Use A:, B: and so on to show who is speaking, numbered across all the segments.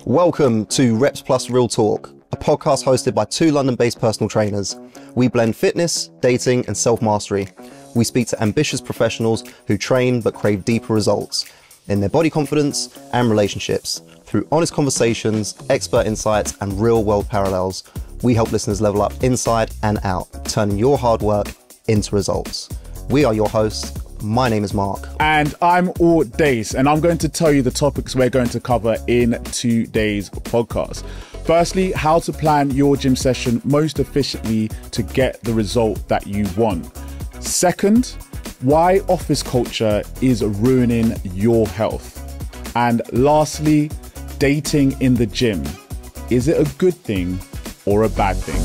A: Welcome to Reps Plus Real Talk, a podcast hosted by two London-based personal trainers. We blend fitness, dating, and self-mastery. We speak to ambitious professionals who train but crave deeper results in their body confidence and relationships. Through honest conversations, expert insights, and real-world parallels, we help listeners level up inside and out, turning your hard work into results. We are your hosts. My name is Mark.
B: And I'm Dace, and I'm going to tell you the topics we're going to cover in today's podcast. Firstly, how to plan your gym session most efficiently to get the result that you want. Second, why office culture is ruining your health. And lastly, dating in the gym. Is it a good thing or a bad thing?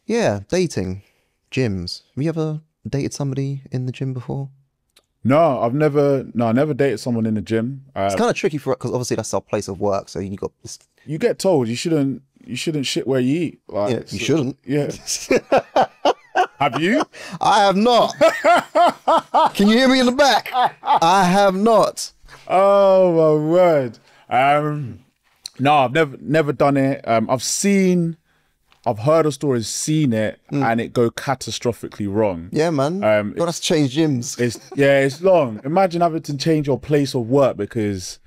A: Yeah, dating. Gyms. Have you ever dated somebody in the gym before?
B: No, I never dated someone in the gym.
A: It's kind of tricky for it because obviously that's our place of work. So you got this.
B: You get told you shouldn't shit where you eat. Like,
A: Yeah, you shouldn't.
B: Yeah. Have you?
A: I have not. Can you hear me in the back? I have not.
B: Oh my word. No, I've never done it. I've heard of stories, seen it, and it go catastrophically wrong.
A: Yeah, man. You got to change gyms.
B: It's long. Imagine having to change your place of work because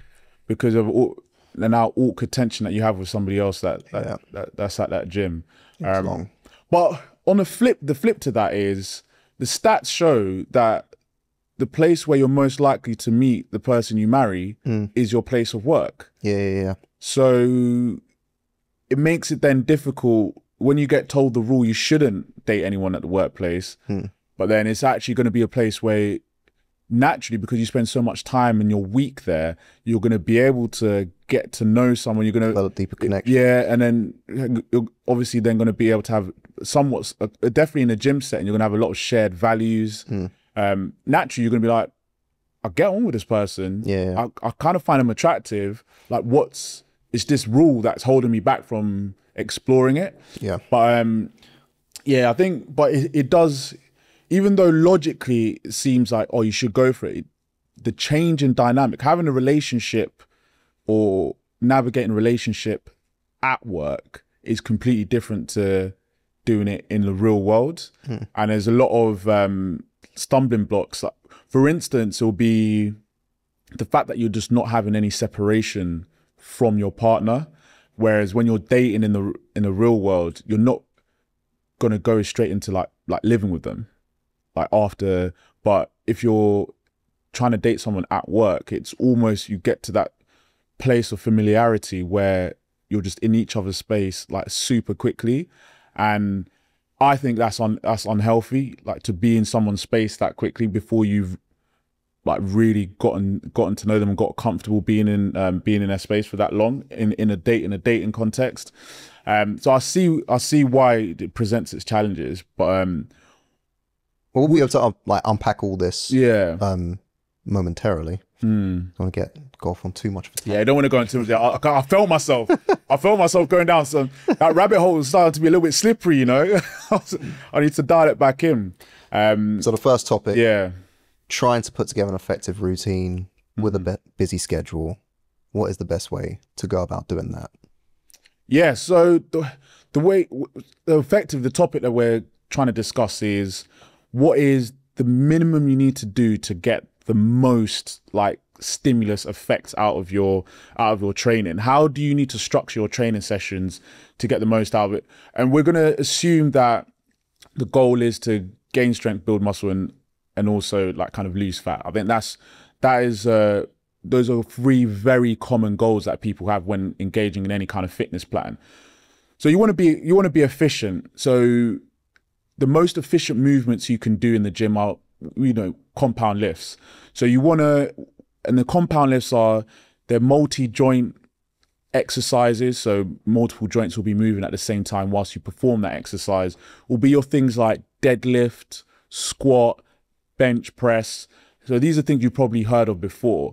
B: of the now awkward tension that you have with somebody else that's at that gym.
A: It's long.
B: But on the flip to that is the stats show that the place where you're most likely to meet the person you marry is your place of work.
A: Yeah.
B: So it makes it then difficult when you get told the rule you shouldn't date anyone at the workplace, but then it's actually going to be a place where naturally, because you spend so much time in your week there, you're going to be able to get to know someone. You're going to
A: develop deeper connection.
B: Yeah, and then you're obviously then going to be able to have somewhat, definitely in a gym setting, you're going to have a lot of shared values. Naturally, you're going to be like, I get on with this person.
A: Yeah.
B: I kind of find them attractive. Like, it's this rule that's holding me back from exploring it.
A: Yeah.
B: But I think, but it does, even though logically it seems like, oh, you should go for it, the change in dynamic, having a relationship or navigating a relationship at work is completely different to doing it in the real world. And there's a lot of stumbling blocks. Like, for instance, it'll be the fact that you're just not having any separation from your partner, whereas when you're dating in the real world, you're not gonna go straight into like living with them, like after. But if you're trying to date someone at work, it's almost you get to that place of familiarity where you're just in each other's space like super quickly, and I think that's unhealthy. Like, to be in someone's space that quickly before you've like really gotten to know them and got comfortable being in their space for that long in a dating context. So I see why it presents its challenges, but
A: we'll be able to unpack all this momentarily. I don't want to go off on too much of a
B: yeah, I don't want to go into it. I felt myself. I felt myself going down that rabbit hole started to be a little bit slippery, you know. I need to dial it back in.
A: So the first topic,
B: yeah.
A: Trying to put together an effective routine with a busy schedule. What is the best way to go about doing that?
B: Yeah, so the topic that we're trying to discuss is what is the minimum you need to do to get the most like stimulus effects out of your training. How do you need to structure your training sessions to get the most out of it? And we're going to assume that the goal is to gain strength, build muscle, and also like kind of lose fat. I think those are three very common goals that people have when engaging in any kind of fitness plan. So you want to be efficient. So the most efficient movements you can do in the gym are, compound lifts. So and the compound lifts they're multi-joint exercises. So multiple joints will be moving at the same time whilst you perform that exercise. Will be your things like deadlift, squat, bench press. So these are things you've probably heard of before.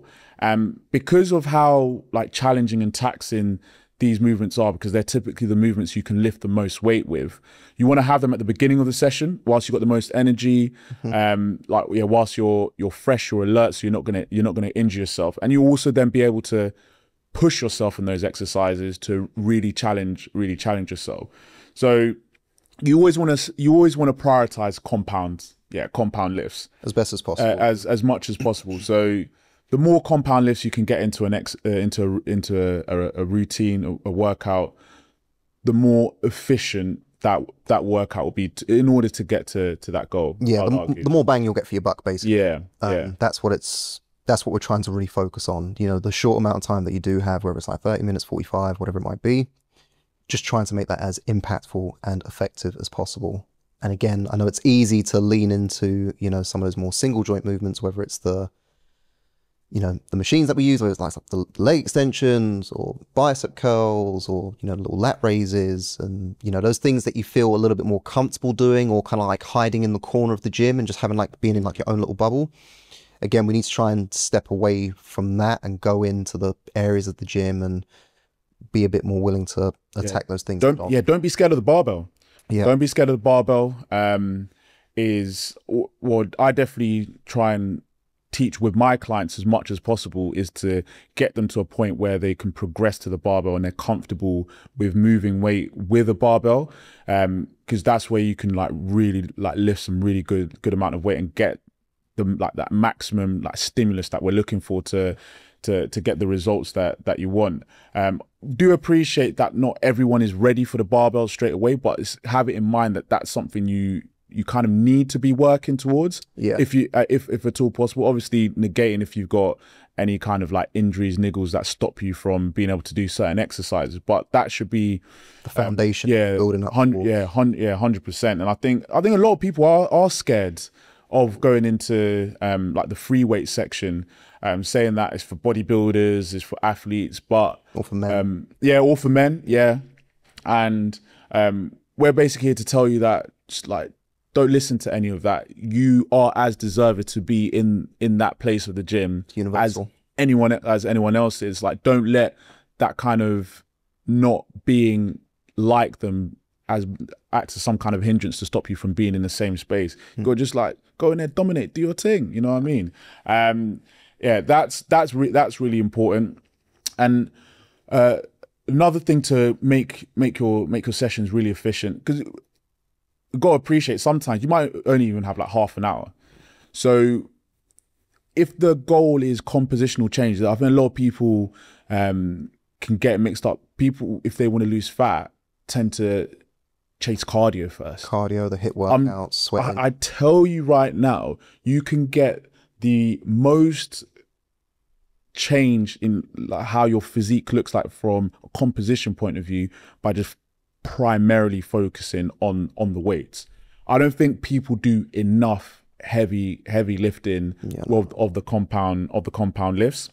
B: Because of how like challenging and taxing these movements are, because they're typically the movements you can lift the most weight with. You want to have them at the beginning of the session whilst you've got the most energy, whilst you're fresh, you're alert, so you're not gonna injure yourself. And you also then be able to push yourself in those exercises to really challenge yourself. So you always want to prioritize compound lifts
A: as best as possible,
B: as much as possible. So the more compound lifts you can get into a routine, a workout, the more efficient that workout will be in order to get to that goal.
A: Yeah, the more bang you'll get for your buck, basically.
B: Yeah,
A: that's what we're trying to really focus on. You know, the short amount of time that you do have, whether it's like 30 minutes, 45, whatever it might be, just trying to make that as impactful and effective as possible. And again, I know it's easy to lean into, you know, some of those more single joint movements, whether it's the machines that we use, whether it's like the leg extensions or bicep curls or, you know, little lat raises and, you know, those things that you feel a little bit more comfortable doing, or kind of like hiding in the corner of the gym and just having like being in like your own little bubble. Again, we need to try and step away from that and go into the areas of the gym and be a bit more willing to attack those things.
B: Don't be scared of the barbell.
A: Yeah.
B: Don't be scared of the barbell. What I definitely try and teach with my clients as much as possible is to get them to a point where they can progress to the barbell and they're comfortable with moving weight with a barbell, because that's where you can like really like lift some really good amount of weight and get them like that maximum like stimulus that we're looking for to get the results that you want. Do appreciate that not everyone is ready for the barbell straight away, but have it in mind that that's something you kind of need to be working towards.
A: Yeah.
B: If at all possible. Obviously negating if you've got any kind of like injuries, niggles that stop you from being able to do certain exercises, but that should be
A: the foundation.
B: Building up. 100%. And I think a lot of people are scared of going into like the free weight section, saying that it's for bodybuilders, it's for athletes, but
A: or for men.
B: All for men, and we're basically here to tell you that just like don't listen to any of that. You are as deserved to be in that place of the gym as anyone else is. Like, don't let that kind of not being like them act as some kind of hindrance to stop you from being in the same space. You got to just like go in there, dominate, do your thing. You know what I mean? That's really important. And another thing to make your sessions really efficient, because you've got to appreciate sometimes you might only even have like half an hour. So if the goal is compositional change, I think a lot of people can get mixed up. People, if they want to lose fat, tend to chase cardio first.
A: Cardio, the HIIT workouts, sweating.
B: I tell you right now, you can get the most change in like how your physique looks like from a composition point of view by just primarily focusing on the weights. I don't think people do enough heavy lifting of the compound lifts,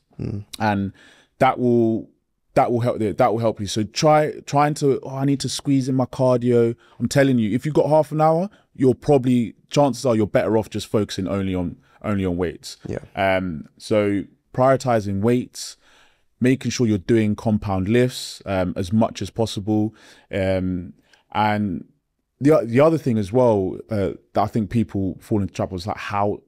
B: and that will help you. So trying to I need to squeeze in my cardio. I'm telling you, if you've got half an hour, chances are you're better off just focusing only on weights. So prioritizing weights, making sure you're doing compound lifts as much as possible, and the other thing as well that I think people fall into trouble is like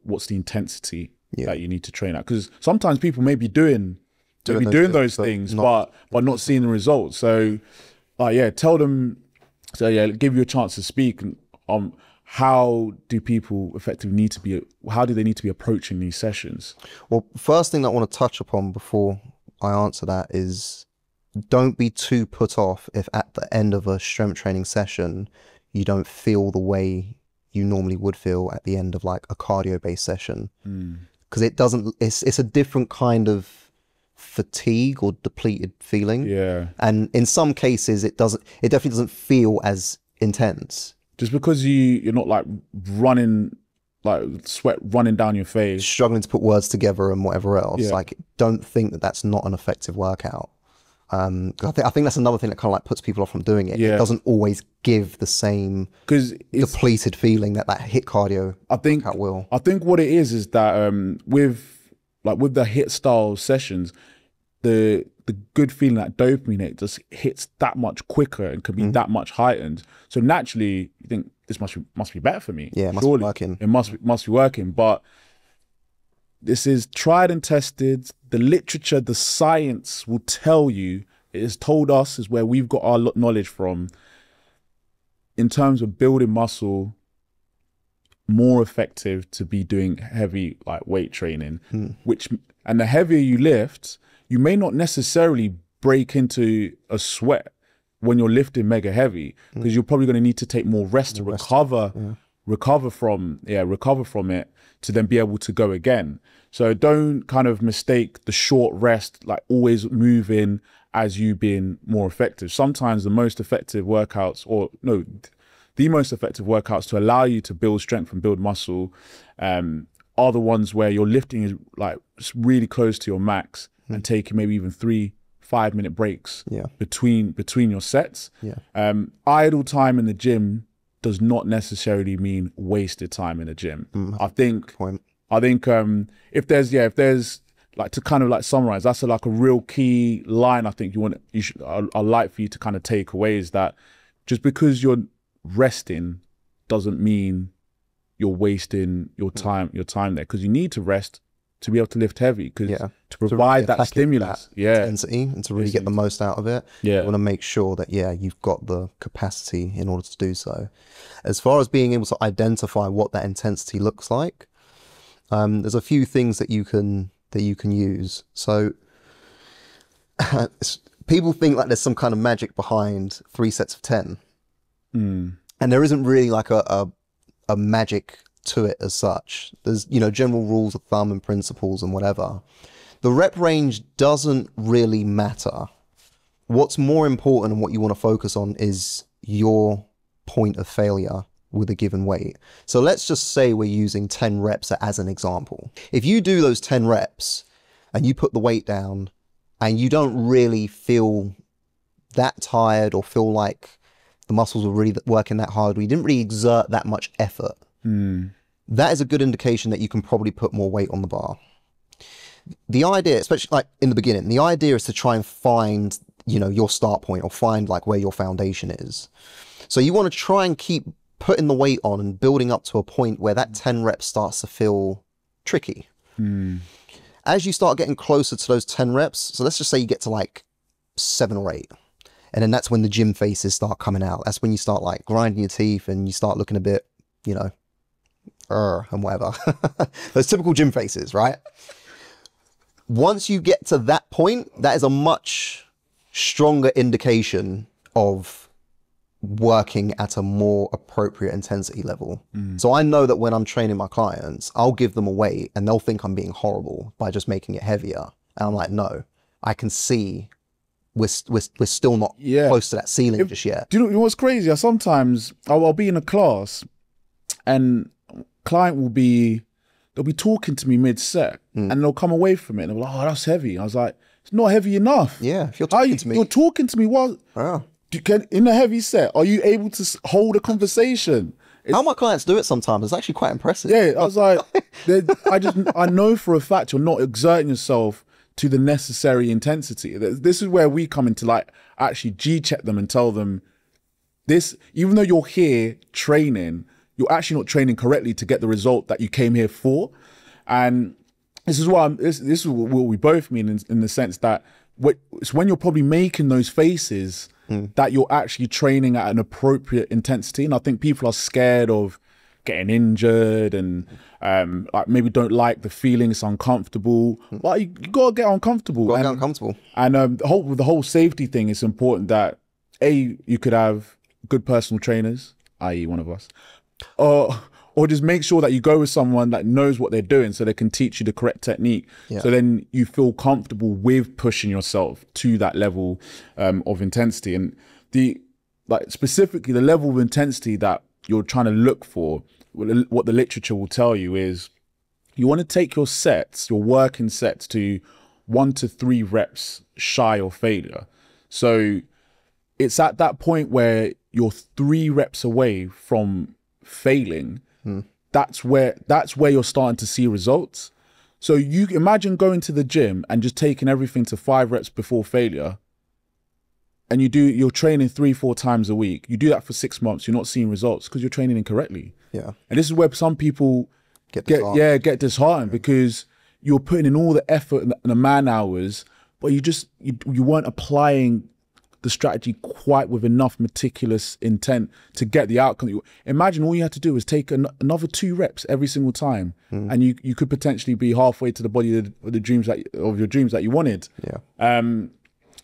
B: what's the intensity that you need to train at, because sometimes people may be doing those things but not seeing the results. So tell them, give you a chance to speak. How do people effectively how do they need to be approaching these sessions?
A: Well, first thing that I want to touch upon before I answer that is don't be too put off if at the end of a strength training session you don't feel the way you normally would feel at the end of like a cardio based session, because it's a different kind of fatigue or depleted feeling. And in some cases it definitely doesn't feel as intense.
B: Just because you're not like running, like sweat running down your face,
A: struggling to put words together and whatever else, like don't think that that's not an effective workout. I think that's another thing that kind of like puts people off from doing it. It doesn't always give the same depleted feeling that HIIT cardio workout will. I
B: think what it is that with the HIIT style sessions, the good feeling, that dopamine, it just hits that much quicker and can be that much heightened. So naturally, you think this must be better for me.
A: Yeah, it must be working.
B: It must be working. But this is tried and tested. The literature, the science will tell you. It has told us, is where we've got our knowledge from. In terms of building muscle, more effective to be doing heavy like weight training, and the heavier you lift, you may not necessarily break into a sweat when you're lifting mega heavy, because you're probably going to need to take more rest to recover from it, to then be able to go again. So don't kind of mistake the short rest, like always moving, as you being more effective. Sometimes the most effective workouts, the most effective workouts to allow you to build strength and build muscle are the ones where your lifting is like really close to your max and taking maybe even 3-5 minute breaks between your sets. Idle time in the gym does not necessarily mean wasted time in the gym. I think if there's like, to kind of like summarize, that's like a real key line I think I'd like for you to kind of take away, is that just because you're resting doesn't mean you're wasting your time there, because you need to rest to be able to lift heavy, because to provide that stimulus,
A: intensity, and to really get the most out of it. You want to make sure that you've got the capacity in order to do so. As far as being able to identify what that intensity looks like, there's a few things that you can use. So people think like there's some kind of magic behind 3 sets of 10, and there isn't really like a magic to it as such. There's general rules of thumb and principles and whatever. The rep range doesn't really matter. What's more important and what you want to focus on is your point of failure with a given weight. So let's just say we're using 10 reps as an example. If you do those 10 reps and you put the weight down and you don't really feel that tired or feel like the muscles were really working that hard, or you didn't really exert that much effort, that is a good indication that you can probably put more weight on the bar. The idea, especially like in the beginning, the idea is to try and find, your start point, or find like where your foundation is. So you want to try and keep putting the weight on and building up to a point where that 10 reps starts to feel tricky. As you start getting closer to those 10 reps, so let's just say you get to like 7 or 8, and then that's when the gym faces start coming out. That's when you start like grinding your teeth and you start looking a bit, and whatever. Those typical gym faces, right? Once you get to that point, that is a much stronger indication of working at a more appropriate intensity level. So I know that when I'm training my clients, I'll give them a weight and they'll think I'm being horrible by just making it heavier. And I'm like, no, I can see we're still not close to that ceiling just yet.
B: Do you know what's crazy? Sometimes I'll be in a class and client they'll be talking to me mid-set and they'll come away from it and they'll be like, oh, that's heavy. I was like, it's not heavy enough.
A: Yeah, if you're talking to me.
B: You're talking to me while... in a heavy set, are you able to hold a conversation?
A: How my clients do it sometimes, it's actually quite impressive.
B: Yeah, I was like, I know for a fact you're not exerting yourself to the necessary intensity. This is where we come into like actually G-check them and tell them this, even though you're here training, you're actually not training correctly to get the result that you came here for. And this is what this is what we both mean in the sense that it's when you're probably making those faces that you're actually training at an appropriate intensity. And I think people are scared of getting injured and like maybe don't like the feeling, it's uncomfortable. But you gotta get uncomfortable. And the whole safety thing, is important that you could have good personal trainers, i.e. one of us, or just make sure that you go with someone that knows what they're doing so they can teach you the correct technique. So then you feel comfortable with pushing yourself to that level of intensity. And specifically the level of intensity that you're trying to look for, what the literature will tell you is you want to take your sets, your working sets, to 1 to 3 reps shy of failure. So it's at that point where you're 3 reps away from failing. That's where you're starting to see results. So you imagine going to the gym and just taking everything to 5 reps before failure, and you're training 3-4 times a week. You do that for 6 months. You're not seeing results because you're training incorrectly.
A: Yeah.
B: And this is where some people get disheartened because you're putting in all the effort and the man hours, but you weren't applying the strategy quite with enough meticulous intent to get the outcome. Imagine all you had to do was take another 2 reps every single time, and you could potentially be halfway to the body of your dreams that you wanted.
A: Yeah.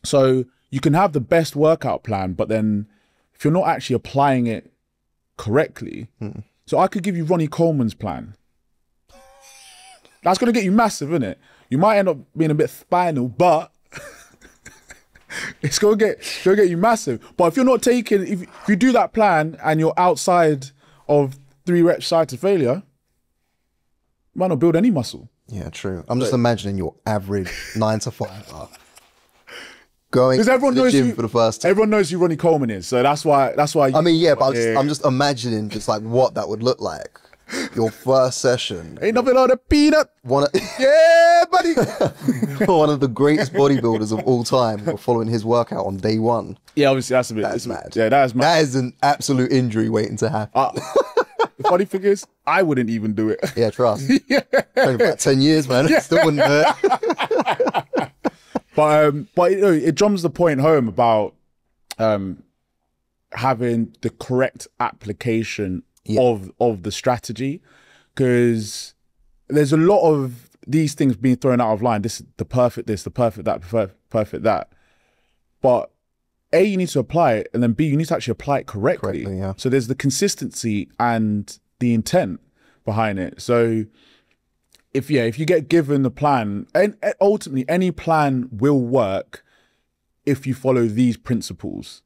B: So you can have the best workout plan, but then if you're not actually applying it correctly, so I could give you Ronnie Coleman's plan. That's going to get you massive, isn't it? You might end up being a bit spinal, but it's going to get you massive. But if you're not taking, if you do that plan and you're outside of 3 reps side to failure, you might not build any muscle.
A: Yeah, true. I'm just imagining your average 9 to 5 going to the gym for the first time.
B: Everyone knows who Ronnie Coleman is, so that's why. I mean,
A: yeah, but I'm just imagining just like what that would look like. Your first session.
B: Ain't nothing on a peanut.
A: Yeah, buddy. One of the greatest bodybuilders of all time. We're following his workout on day 1.
B: Yeah, obviously that's
A: mad.
B: Yeah, that is mad.
A: That is an absolute injury waiting to happen.
B: The funny thing is, I wouldn't even do it.
A: Yeah, trust. Yeah. About 10 years, man. Yeah. Still wouldn't hurt.
B: But it drums the point home about having the correct application of the strategy, because there's a lot of these things being thrown out of line. This is the perfect this, the perfect that, perfect that. But A, you need to apply it, and then B, you need to actually apply it correctly.
A: Yeah.
B: So there's the consistency and the intent behind it. So if you get given the plan, and ultimately any plan will work if you follow these principles.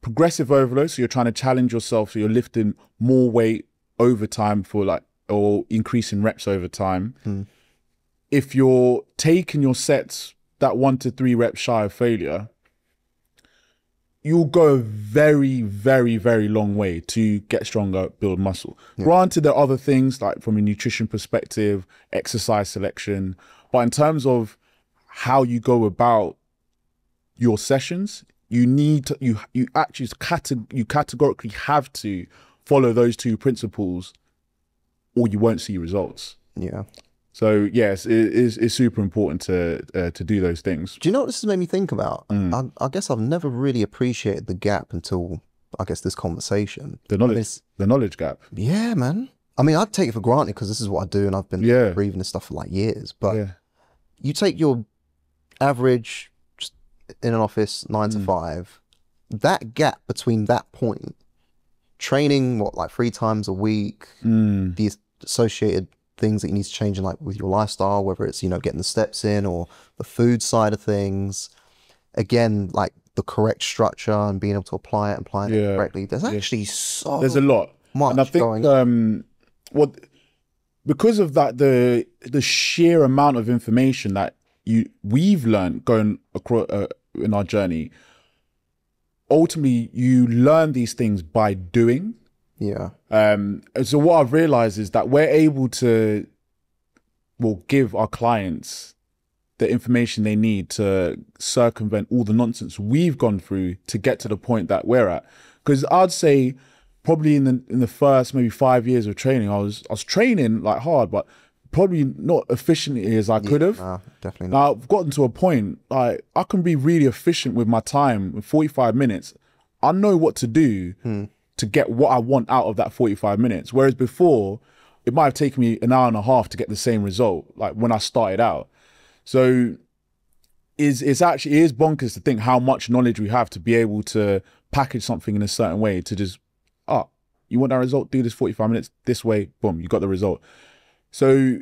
B: Progressive overload, so you're trying to challenge yourself, so you're lifting more weight over time or increasing reps over time. If you're taking your sets that 1 to 3 reps shy of failure, you'll go a very, very, very long way to get stronger, build muscle. Granted, there are other things like from a nutrition perspective, exercise selection, but in terms of how you go about your sessions, you need to, you categorically have to follow those 2 principles, or you won't see results.
A: Yeah.
B: So yes, it's super important to do those things.
A: Do you know what this has made me think about? I guess I've never really appreciated the gap until I guess this conversation.
B: The knowledge gap.
A: Yeah, man. I mean, I'd take it for granted because this is what I do, and I've been breathing this stuff for like years. But you take your average just in an office 9 to 5, that gap between that point, training like 3 times a week, the associated things that you need to change in, like with your lifestyle, whether it's getting the steps in or the food side of things, again, like the correct structure and being able to apply it correctly. There's actually
B: there's a lot
A: much,
B: and I think because of that, the sheer amount of information that we've learned going across in our journey, ultimately you learn these things by doing. So what I've realized is that we're able to give our clients the information they need to circumvent all the nonsense we've gone through to get to the point that we're at. Because I'd say probably in the first maybe 5 years of training, I was training like hard, but probably not efficiently as I could have.
A: Definitely not.
B: Now I've gotten to a point like I can be really efficient with my time in 45 minutes. I know what to do to get what I want out of that 45 minutes. Whereas before, it might have taken me an hour and a half to get the same result, like when I started out. So it is bonkers to think how much knowledge we have to be able to package something in a certain way to just, you want that result, do this 45 minutes this way, boom, you got the result. So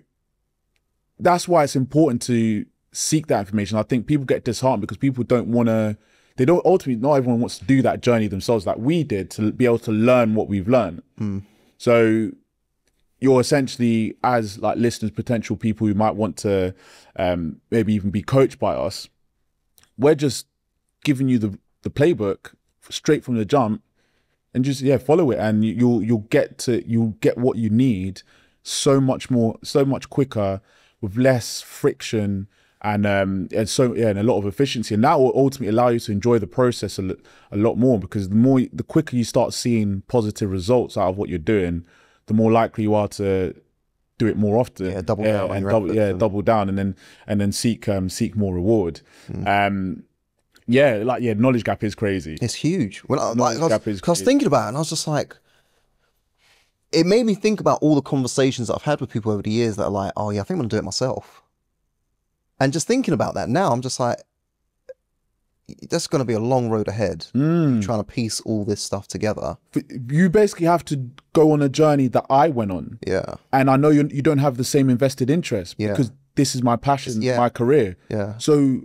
B: that's why it's important to seek that information. I think people get disheartened because people ultimately, not everyone wants to do that journey themselves like we did to be able to learn what we've learned. So you're essentially, as like listeners, potential people who might want to maybe even be coached by us, we're just giving you the playbook straight from the jump, and just follow it, and you'll get what you need so much quicker with less friction and a lot of efficiency, and that will ultimately allow you to enjoy the process a lot more, because the quicker you start seeing positive results out of what you're doing, the more likely you are to do it more often.
A: Yeah, double down on your effort.
B: Double down, and then seek more reward. Knowledge gap is crazy.
A: It's huge. When I
B: Knowledge gap is
A: was thinking about it, and I was just like, it made me think about all the conversations that I've had with people over the years that are like, oh yeah, I think I'm gonna do it myself. And just thinking about that now, I'm just like, that's going to be a long road ahead, trying to piece all this stuff together.
B: You basically have to go on a journey that I went on.
A: Yeah.
B: And I know you don't have the same invested interest,
A: Yeah.
B: because this is my passion,
A: Yeah.
B: my career.
A: Yeah.
B: So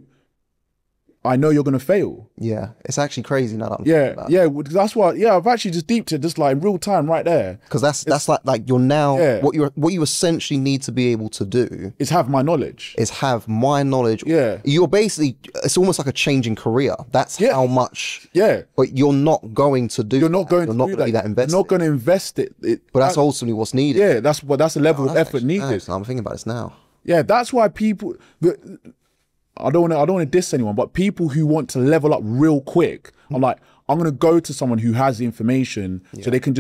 B: I know you're going to fail.
A: Yeah. It's actually crazy now that I'm thinking about it.
B: Yeah. That's why, I've actually just deeped it just like in real time right there.
A: Because that's like you're now, what you essentially need to be able to do
B: is have my knowledge.
A: Is have my knowledge.
B: Yeah.
A: You're basically, it's almost like a change in career. That's how much.
B: Yeah.
A: But you're not going to do
B: You're not going to
A: be that invested.
B: You're not going to invest it.
A: But that's ultimately what's needed.
B: Yeah. That's the level of effort needed.
A: Nice. I'm thinking about this now.
B: Yeah. That's why people, I don't want to diss anyone, but people who want to level up real quick, I'm like, I'm going to go to someone who has the information, so they can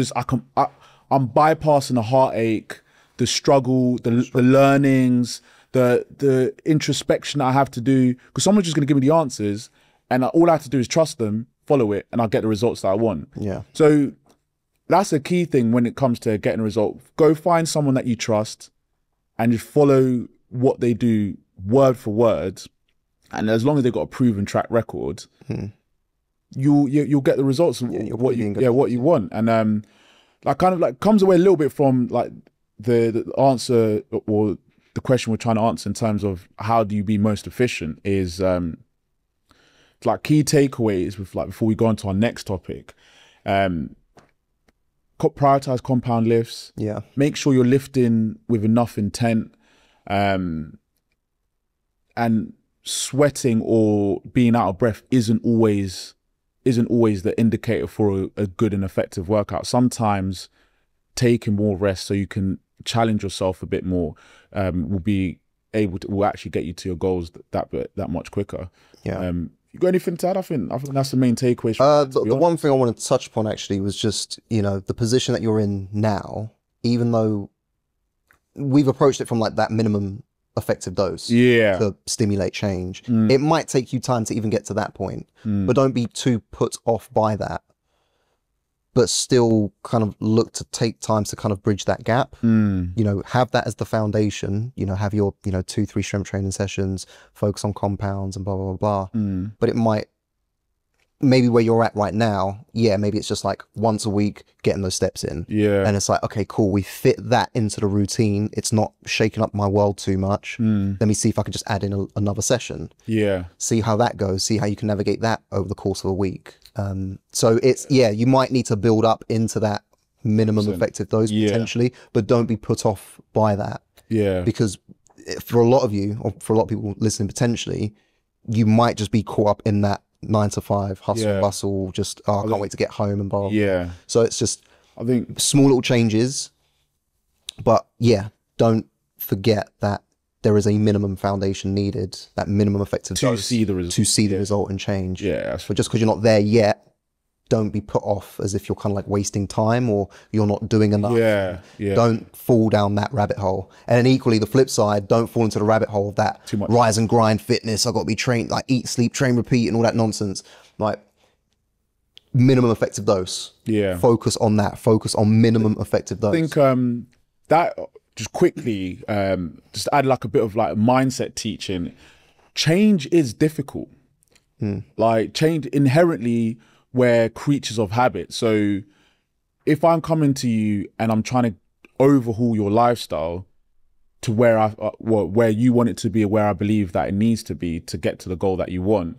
B: I'm bypassing the heartache, the struggle, the learnings, the introspection that I have to do, because someone's just going to give me the answers, and all I have to do is trust them, follow it, and I'll get the results that I want.
A: Yeah.
B: So that's a key thing when it comes to getting a result. Go find someone that you trust and just follow what they do word for word. And as long as they've got a proven track record, you'll get the results of what you want. And that kind of like comes away a little bit from like the answer, or the question we're trying to answer in terms of how do you be most efficient, is like key takeaways with, like, before we go on to our next topic. Prioritize compound lifts.
A: Yeah. Make
B: sure you're lifting with enough intent, and sweating or being out of breath isn't always the indicator for a good and effective workout. Sometimes taking more rest so you can challenge yourself a bit more will actually get you to your goals that much quicker. Yeah. You got anything to add? I think that's the main takeaway.
A: The one thing I wanted to touch upon actually was just, the position that you're in now, even though we've approached it from like that minimum effective dose to stimulate change. It might take you time to even get to that point, but don't be too put off by that, but still kind of look to take times to kind of bridge that gap. Have that as the foundation, have your 2-3 strength training sessions, focus on compounds and blah blah blah blah. But it might, maybe where you're at right now, maybe it's just like once a week getting those steps in. And it's like, okay, cool, we fit that into the routine. It's not shaking up my world too much. Let me see if I can just add in another session. See how that goes, see how you can navigate that over the course of a week. So it's, you might need to build up into that minimum effective dose potentially, but don't be put off by that. Because for a lot of you, or for a lot of people listening potentially, you might just be caught up in that 9 to 5 hustle and bustle, just I can't wait to get home and blah. So it's just, I think, small little changes, but don't forget that there is a minimum foundation needed, that minimum effective dose to see the result and change. But just because you're not there yet, don't be put off as if you're kind of like wasting time or you're not doing enough. Don't fall down that rabbit hole. And then equally, the flip side, don't fall into the rabbit hole of that rise and grind fitness. I've got to be trained, like eat, sleep, train, repeat, and all that nonsense. Like minimum effective dose. Focus on that. Focus on minimum effective dose.
B: I think that just quickly, just add like a bit of like mindset teaching. Change is difficult. Like change inherently, we're creatures of habit. So if I'm coming to you and I'm trying to overhaul your lifestyle to where you want it to be, where I believe that it needs to be to get to the goal that you want,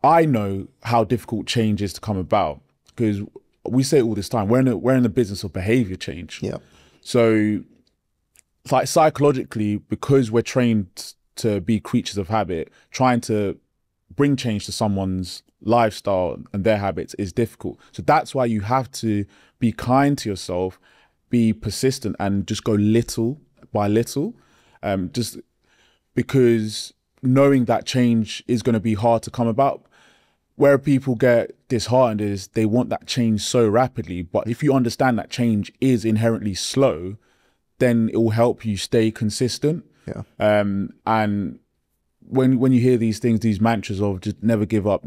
B: I know how difficult change is to come about, because we say it all this time, we're in the business of behavior change. So like psychologically, because we're trained to be creatures of habit, trying to bring change to someone's lifestyle and their habits is difficult. So that's why you have to be kind to yourself, be persistent, and just go little by little. just because knowing that change is going to be hard to come about. Where people get disheartened is they want that change so rapidly, but if you understand that change is inherently slow, then it will help you stay consistent.
A: Yeah.
B: And when you hear these things, these mantras of just never give up,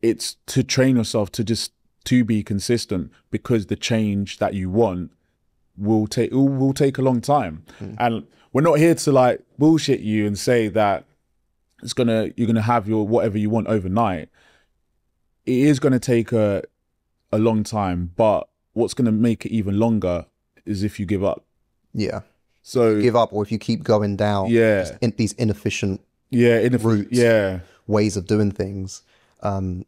B: it's to train yourself to be consistent, because the change that you want will take a long time. And we're not here to like bullshit you and say that you're gonna have your whatever you want overnight. It is gonna take a long time, but what's gonna make it even longer is if you give up.
A: Yeah.
B: So
A: give up, or if you keep going down, these inefficient routes, ways of doing things, you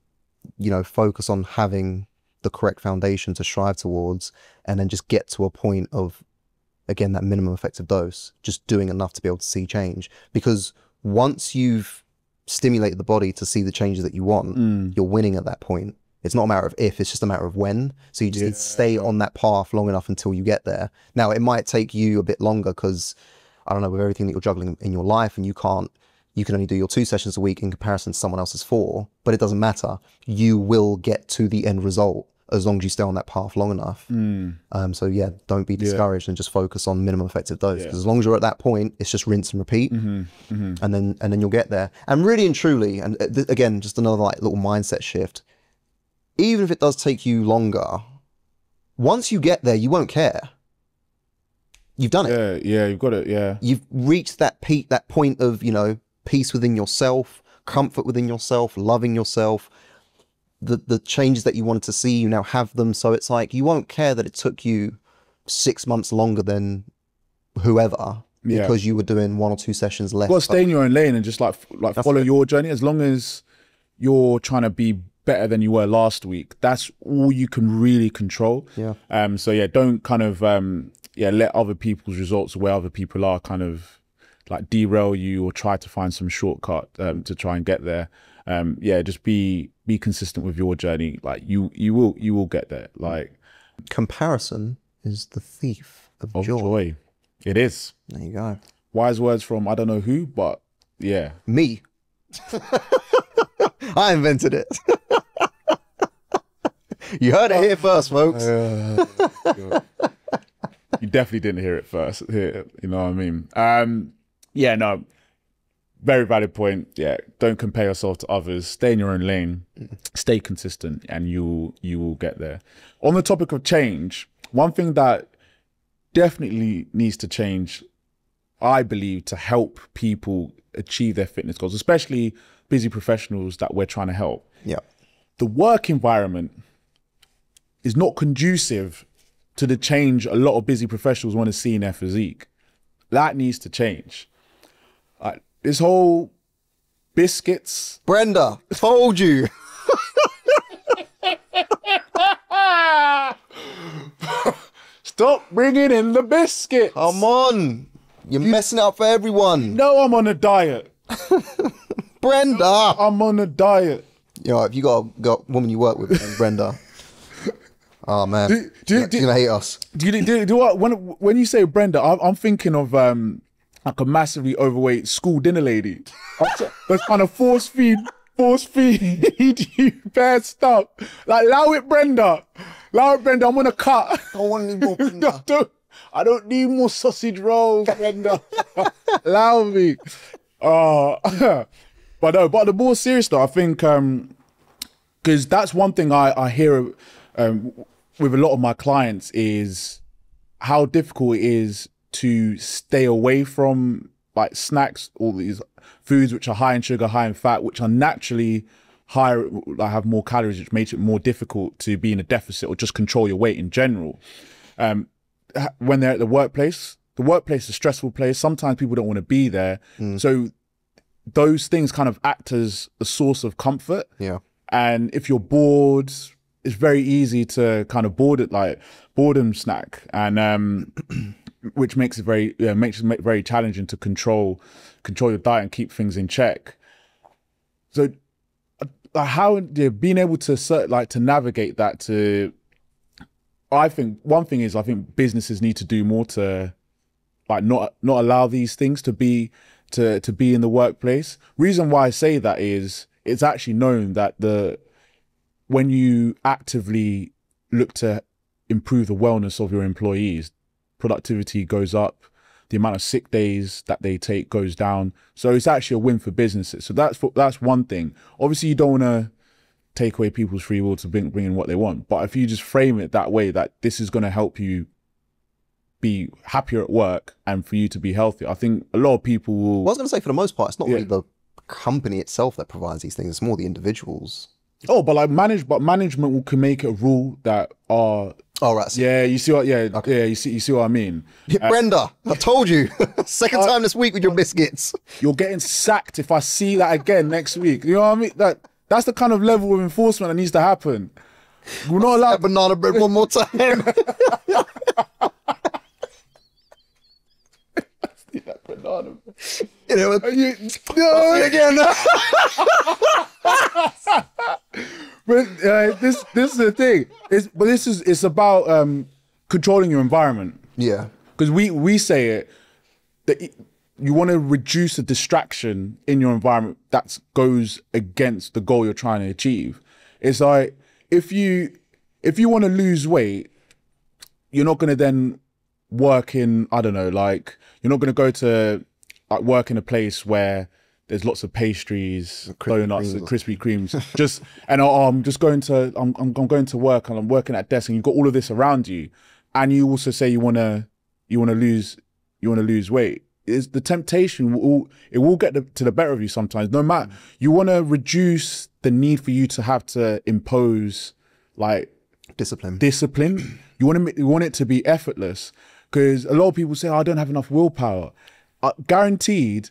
A: know, focus on having the correct foundation to strive towards, and then just get to a point of, again, that minimum effective dose, just doing enough to be able to see change. Because once you've stimulated the body to see the changes that you want, you're winning at that point. It's not a matter of if, it's just a matter of when. So you just need to stay on that path long enough until you get there. Now, it might take you a bit longer because, I don't know, with everything that you're juggling in your life, and you can only do your 2 sessions a week in comparison to someone else's 4, but it doesn't matter. You will get to the end result as long as you stay on that path long enough. So yeah, don't be discouraged and just focus on minimum effective dose, because as long as you're at that point, it's just rinse and repeat, and then you'll get there. And really and truly, and again, just another like little mindset shift, even if it does take you longer, once you get there, you won't care. You've done it.
B: Yeah, you've got it.
A: You've reached that peak, that point of, you know, peace within yourself, comfort within yourself, loving yourself. The changes that you wanted to see, you now have them. So it's like, you won't care that it took you 6 months longer than whoever, because you were doing 1 or 2 sessions less.
B: Well, stay in your own lane and just like follow your journey. As long as you're trying to be better than you were last week, that's all you can really control. So yeah, don't kind of let other people's results, where other people are, kind of like derail you or try to find some shortcut to try and get there. Just be consistent with your journey. Like you will get there. Like,
A: comparison is the thief of joy.
B: It is.
A: There you go.
B: Wise words from I don't know who, but yeah,
A: me. I invented it. You heard it here first, folks.
B: You definitely didn't hear it first. You know what I mean? No. Very valid point. Yeah, don't compare yourself to others. Stay in your own lane. Stay consistent, and you will get there. On the topic of change, one thing that definitely needs to change, I believe, to help people achieve their fitness goals, especially busy professionals that we're trying to help.
A: Yeah,
B: the work environment is not conducive to the change a lot of busy professionals want to see in their physique. That needs to change. This whole biscuits.
A: Brenda, told you.
B: Stop bringing in the biscuits.
A: Come on. You're messing up for everyone.
B: No, I'm on a diet.
A: Brenda.
B: I'm on a diet.
A: You know, if you got a woman you work with, Brenda. Oh man, you're gonna hate us.
B: When you say Brenda, I'm thinking of like a massively overweight school dinner lady. That's kind of force feed you bad stuff. Like, allow it, Brenda. I'm gonna cut.
A: I want any more, Brenda.
B: I don't need more sausage rolls, Brenda. Allow me. But the more serious though, I think, because that's one thing I hear with a lot of my clients, is how difficult it is to stay away from like snacks, all these foods which are high in sugar, high in fat, which are naturally higher, like have more calories, which makes it more difficult to be in a deficit or just control your weight in general. When they're at the workplace is a stressful place. Sometimes people don't want to be there. So those things kind of act as a source of comfort.
A: Yeah.
B: And if you're bored, it's very easy to kind of boredom snack, and which makes it very challenging to control your diet and keep things in check. So how being able to navigate that, I think one thing is, I think businesses need to do more to like not allow these things to be in the workplace. Reason why I say that is it's actually known that when you actively look to improve the wellness of your employees, productivity goes up, the amount of sick days that they take goes down. So it's actually a win for businesses. So that's one thing. Obviously, you don't want to take away people's free will to bring in what they want. But if you just frame it that way, that this is going to help you be happier at work and for you to be healthier, I think a lot of people will...
A: Well, I was going to say, for the most part, it's not really the company itself that provides these things. It's more the individuals.
B: Oh, but like management can make it a rule that are...
A: Oh, right.
B: Yeah, you see what? Yeah, okay. Yeah, you see what I mean.
A: Yeah, Brenda, I told you, second time this week with your biscuits.
B: You're getting sacked if I see that again next week. You know what I mean? That's the kind of level of enforcement that needs to happen. We're not allowed
A: banana bread one more time.
B: That banana.
A: You know, again.
B: But this is the thing. It's about controlling your environment.
A: Yeah.
B: Because we say it that you want to reduce the distraction in your environment that goes against the goal you're trying to achieve. It's like if you want to lose weight, you're not going to then work in, I don't know, like you're not going to go to like work in a place where there's lots of pastries, donuts, and Krispy Kremes. I'm going to work and I'm working at a desk, and you've got all of this around you, and you also say you want to lose weight. Is the temptation will get to the better of you sometimes. No matter, you want to reduce the need for you to have to impose like
A: discipline.
B: You want it to be effortless, because a lot of people say, oh, I don't have enough willpower. Guaranteed,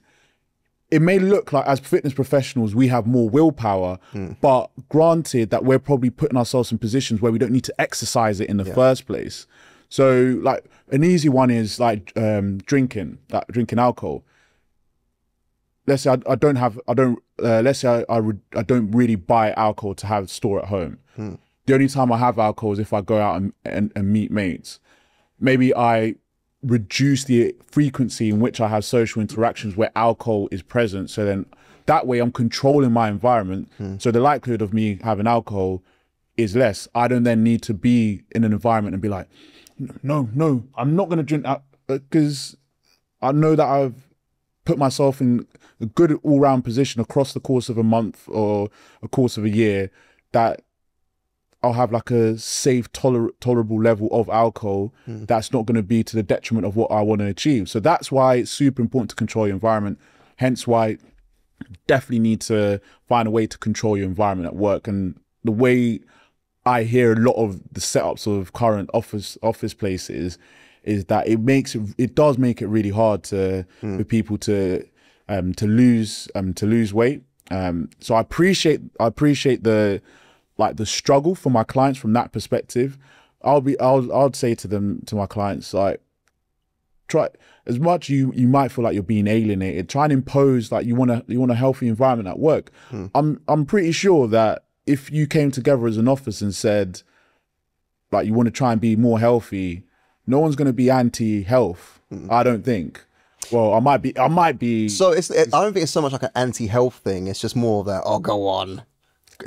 B: it may look like as fitness professionals we have more willpower, but granted that we're probably putting ourselves in positions where we don't need to exercise it in the first place. So like an easy one is like drinking alcohol. Let's say I don't really buy alcohol to have store at home. The only time I have alcohol is if I go out and meet mates. Maybe I reduce the frequency in which I have social interactions where alcohol is present. So then that way I'm controlling my environment. So the likelihood of me having alcohol is less. I don't then need to be in an environment and be like, no, I'm not going to drink that, because I know that I've put myself in a good all-round position across the course of a month or a course of a year that I'll have like a safe, tolerable level of alcohol that's not going to be to the detriment of what I want to achieve. So that's why it's super important to control your environment. Hence why you definitely need to find a way to control your environment at work. And the way I hear a lot of the setups of current office places is that it does make it really hard for people to lose weight. So I appreciate the struggle for my clients from that perspective. I'd say to my clients, like, try as much you might feel like you're being alienated, try and impose like you want a healthy environment at work. I'm pretty sure that if you came together as an office and said like you want to try and be more healthy, no one's going to be anti-health. I don't think. Well, I might be.
A: So I don't think it's so much like an anti-health thing. It's just more of that, oh, go on.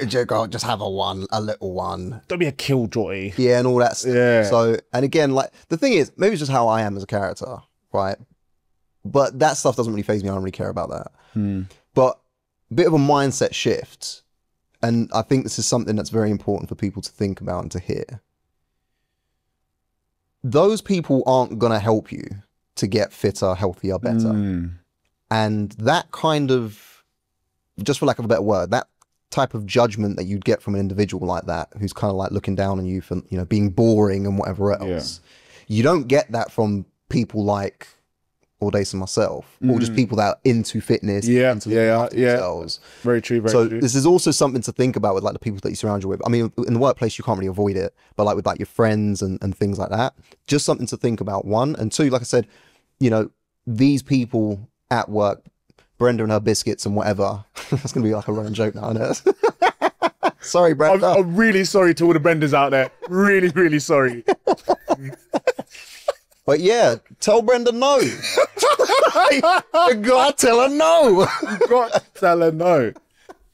A: Just have a little one.
B: Don't be a killjoy.
A: Yeah, and all that stuff.
B: Yeah.
A: So, and again, like, the thing is, maybe it's just how I am as a character, right? But that stuff doesn't really faze me. I don't really care about that. But a bit of a mindset shift. And I think this is something that's very important for people to think about and to hear. Those people aren't going to help you to get fitter, healthier, better. And that kind of, just for lack of a better word, that type of judgment that you'd get from an individual like that, who's kind of like looking down on you for, you know, being boring and whatever else. You don't get that from people like Audace and myself, or just people that are into fitness, into themselves.
B: Very true.
A: So this is also something to think about with like the people that you surround you with. I mean, in the workplace, you can't really avoid it, but like with like your friends and things like that, just something to think about, one. And two, like I said, you know, these people at work, Brenda and her biscuits and whatever. That's going to be like a running joke now, isn't it? Sorry, Brenda.
B: I'm really sorry to all the Brendas out there. Really, really sorry.
A: But yeah, tell Brenda no. You gotta tell her no.
B: You got to tell her no.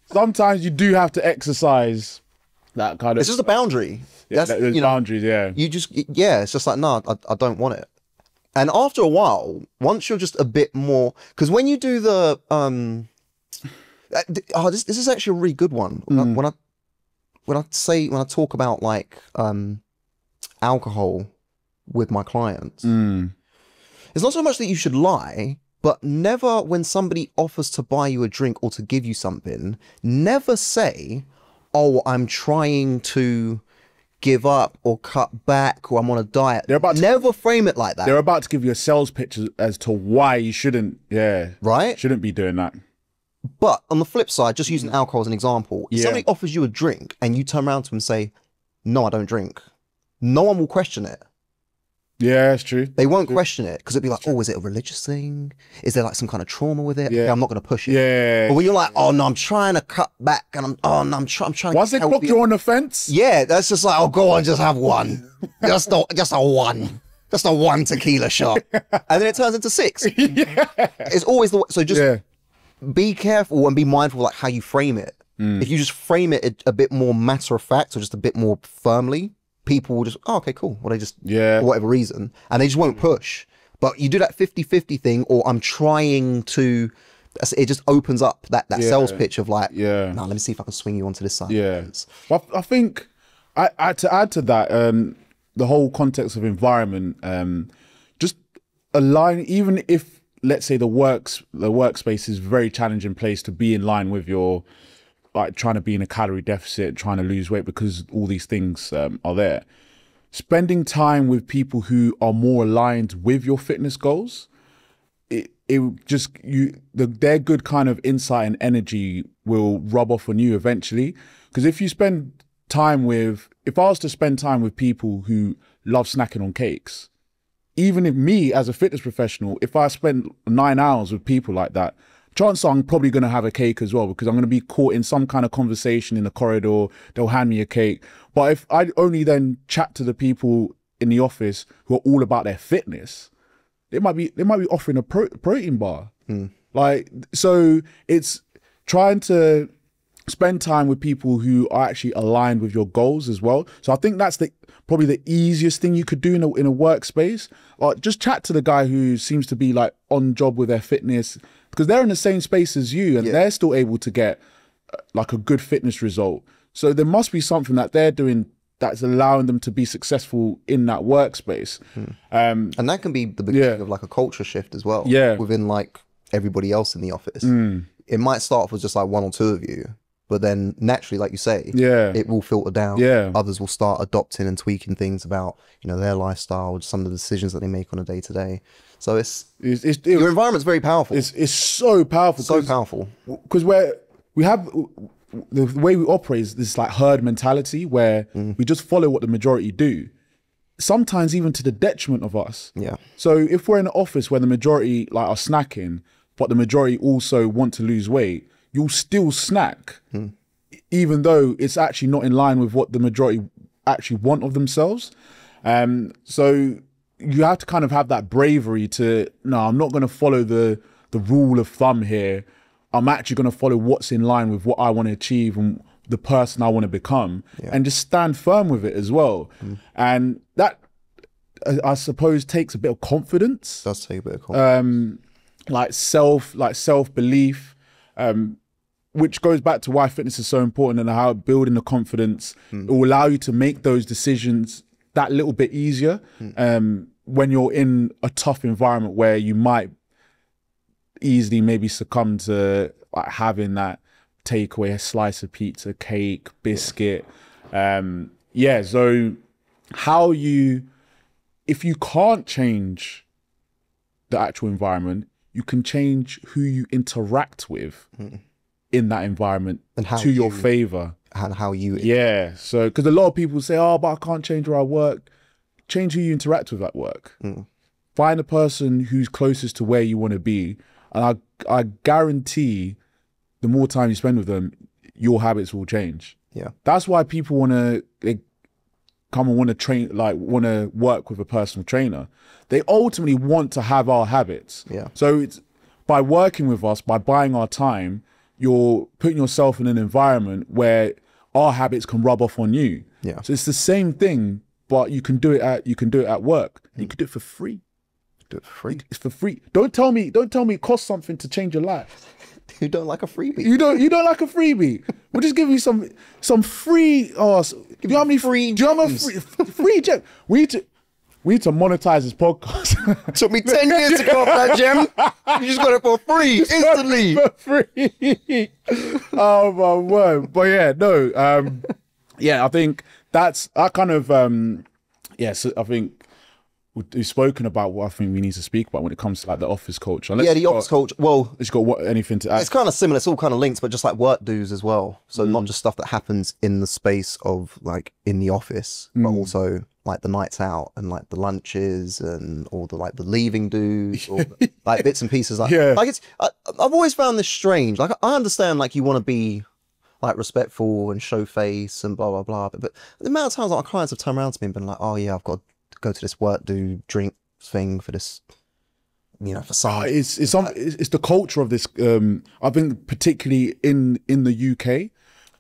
B: Sometimes you do have to exercise that kind of...
A: It's just a boundary.
B: There's boundaries, yeah.
A: You just, it's just like, no, I don't want it. And after a while, once you're just a bit more, because when you do the, this is actually a really good one. When I talk about like alcohol with my clients, it's not so much that you should lie, but never, when somebody offers to buy you a drink or to give you something, never say, oh, I'm trying to give up or cut back or I'm on a diet. Never frame it like that.
B: They're about to give you a sales pitch as to why you shouldn't, shouldn't be doing that.
A: But on the flip side, just using alcohol as an example, if somebody offers you a drink and you turn around to them and say, no, I don't drink, no one will question it.
B: Yeah, that's true.
A: They won't question it because it'd be like, oh, is it a religious thing? Is there like some kind of trauma with it?
B: Yeah.
A: Okay, I'm not going to push it.
B: Yeah.
A: But when you're like, oh no, I'm trying to cut back and I'm trying to
B: once they clock you on the fence?
A: Yeah, that's just like, oh, go on, just have one. just a one. Just a one tequila shot. And then it turns into 6.
B: Yeah.
A: It's always the way. So just be careful and be mindful like how you frame it. If you just frame it a bit more matter of fact or just a bit more firmly, people will just, oh, okay, cool. Well, they just, for whatever reason, and they just won't push. But you do that 50-50 thing, or I'm trying to, it just opens up that sales pitch of like, no, let me see if I can swing you onto this side.
B: Yeah. Well, I think, to add to that, the whole context of environment, just align, even if, let's say the workspace is a very challenging place to be in line with your, like trying to be in a calorie deficit, trying to lose weight because all these things are there. Spending time with people who are more aligned with your fitness goals, their good kind of insight and energy will rub off on you eventually. Because if I was to spend time with people who love snacking on cakes, even if me as a fitness professional, if I spend 9 hours with people like that, chances are I'm probably going to have a cake as well because I'm going to be caught in some kind of conversation in the corridor. They'll hand me a cake. But if I only then chat to the people in the office who are all about their fitness, they might be offering a protein bar. Like, so it's trying to spend time with people who are actually aligned with your goals as well. So I think that's probably the easiest thing you could do in a workspace. Just chat to the guy who seems to be like on job with their fitness, because they're in the same space as you and they're still able to get like a good fitness result. So there must be something that they're doing that's allowing them to be successful in that workspace.
A: And that can be the beginning of like a culture shift as well. Within like everybody else in the office. It might start off with just like 1 or 2 of you, but then naturally, like you say, it will filter down. Others will start adopting and tweaking things about, their lifestyle, some of the decisions that they make on a day to day. So your environment's very powerful.
B: It's so powerful.
A: So powerful.
B: Because we have the way we operate is this like herd mentality where we just follow what the majority do. Sometimes even to the detriment of us. So if we're in an office where the majority like are snacking, but the majority also want to lose weight, you'll still snack, even though it's actually not in line with what the majority actually want of themselves. So you have to kind of have that bravery to, no, I'm not going to follow the rule of thumb here. I'm actually going to follow what's in line with what I want to achieve and the person I want to become, and just stand firm with it as well. And that, I suppose, takes a bit of confidence.
A: It does take a bit of confidence.
B: Like self-belief, which goes back to why fitness is so important and how building the confidence it will allow you to make those decisions that little bit easier when you're in a tough environment where you might easily maybe succumb to like having that takeaway, a slice of pizza, cake, biscuit. So if you can't change the actual environment, you can change who you interact with in that environment and to your favor.
A: And how you...
B: So, because a lot of people say, oh, but I can't change where I work. Change who you interact with at work. Find a person who's closest to where you want to be. And I guarantee the more time you spend with them, your habits will change. That's why people want to come and want to train, like want to work with a personal trainer, they ultimately want to have our habits.
A: Yeah.
B: So it's by working with us, by buying our time, you're putting yourself in an environment where our habits can rub off on you.
A: Yeah.
B: So it's the same thing, but you can do it at work. You can do it for free.
A: Do it for free.
B: It's for free. Don't tell me it costs something to change your life.
A: You don't like a freebie.
B: You don't like a freebie. We'll just give you some free. Oh, do you know how many free? Do you know how many free gem? We need to monetize this podcast.
A: Took me 10 years to go off that gem. You just got it for free instantly.
B: For free. Oh my word! But yeah, no. Yeah, I think that's that kind of. So I think we've spoken about what I think we need to speak about when it comes to like the office culture.
A: Yeah, the office culture. Well,
B: it's got anything to add.
A: It's kind of similar. It's all kind of linked, but just like work dues as well. So not just stuff that happens in the space of like in the office, but also like the nights out and like the lunches and all the like the leaving dues, or like bits and pieces. Like, like it's. I've always found this strange. Like I understand like you want to be like respectful and show face and blah blah blah, but the amount of times like, our clients have turned around to me and been like, "Oh yeah, I've got to go to this work do drink thing for this." You know, for some,
B: it's the culture of this. I think particularly in the UK.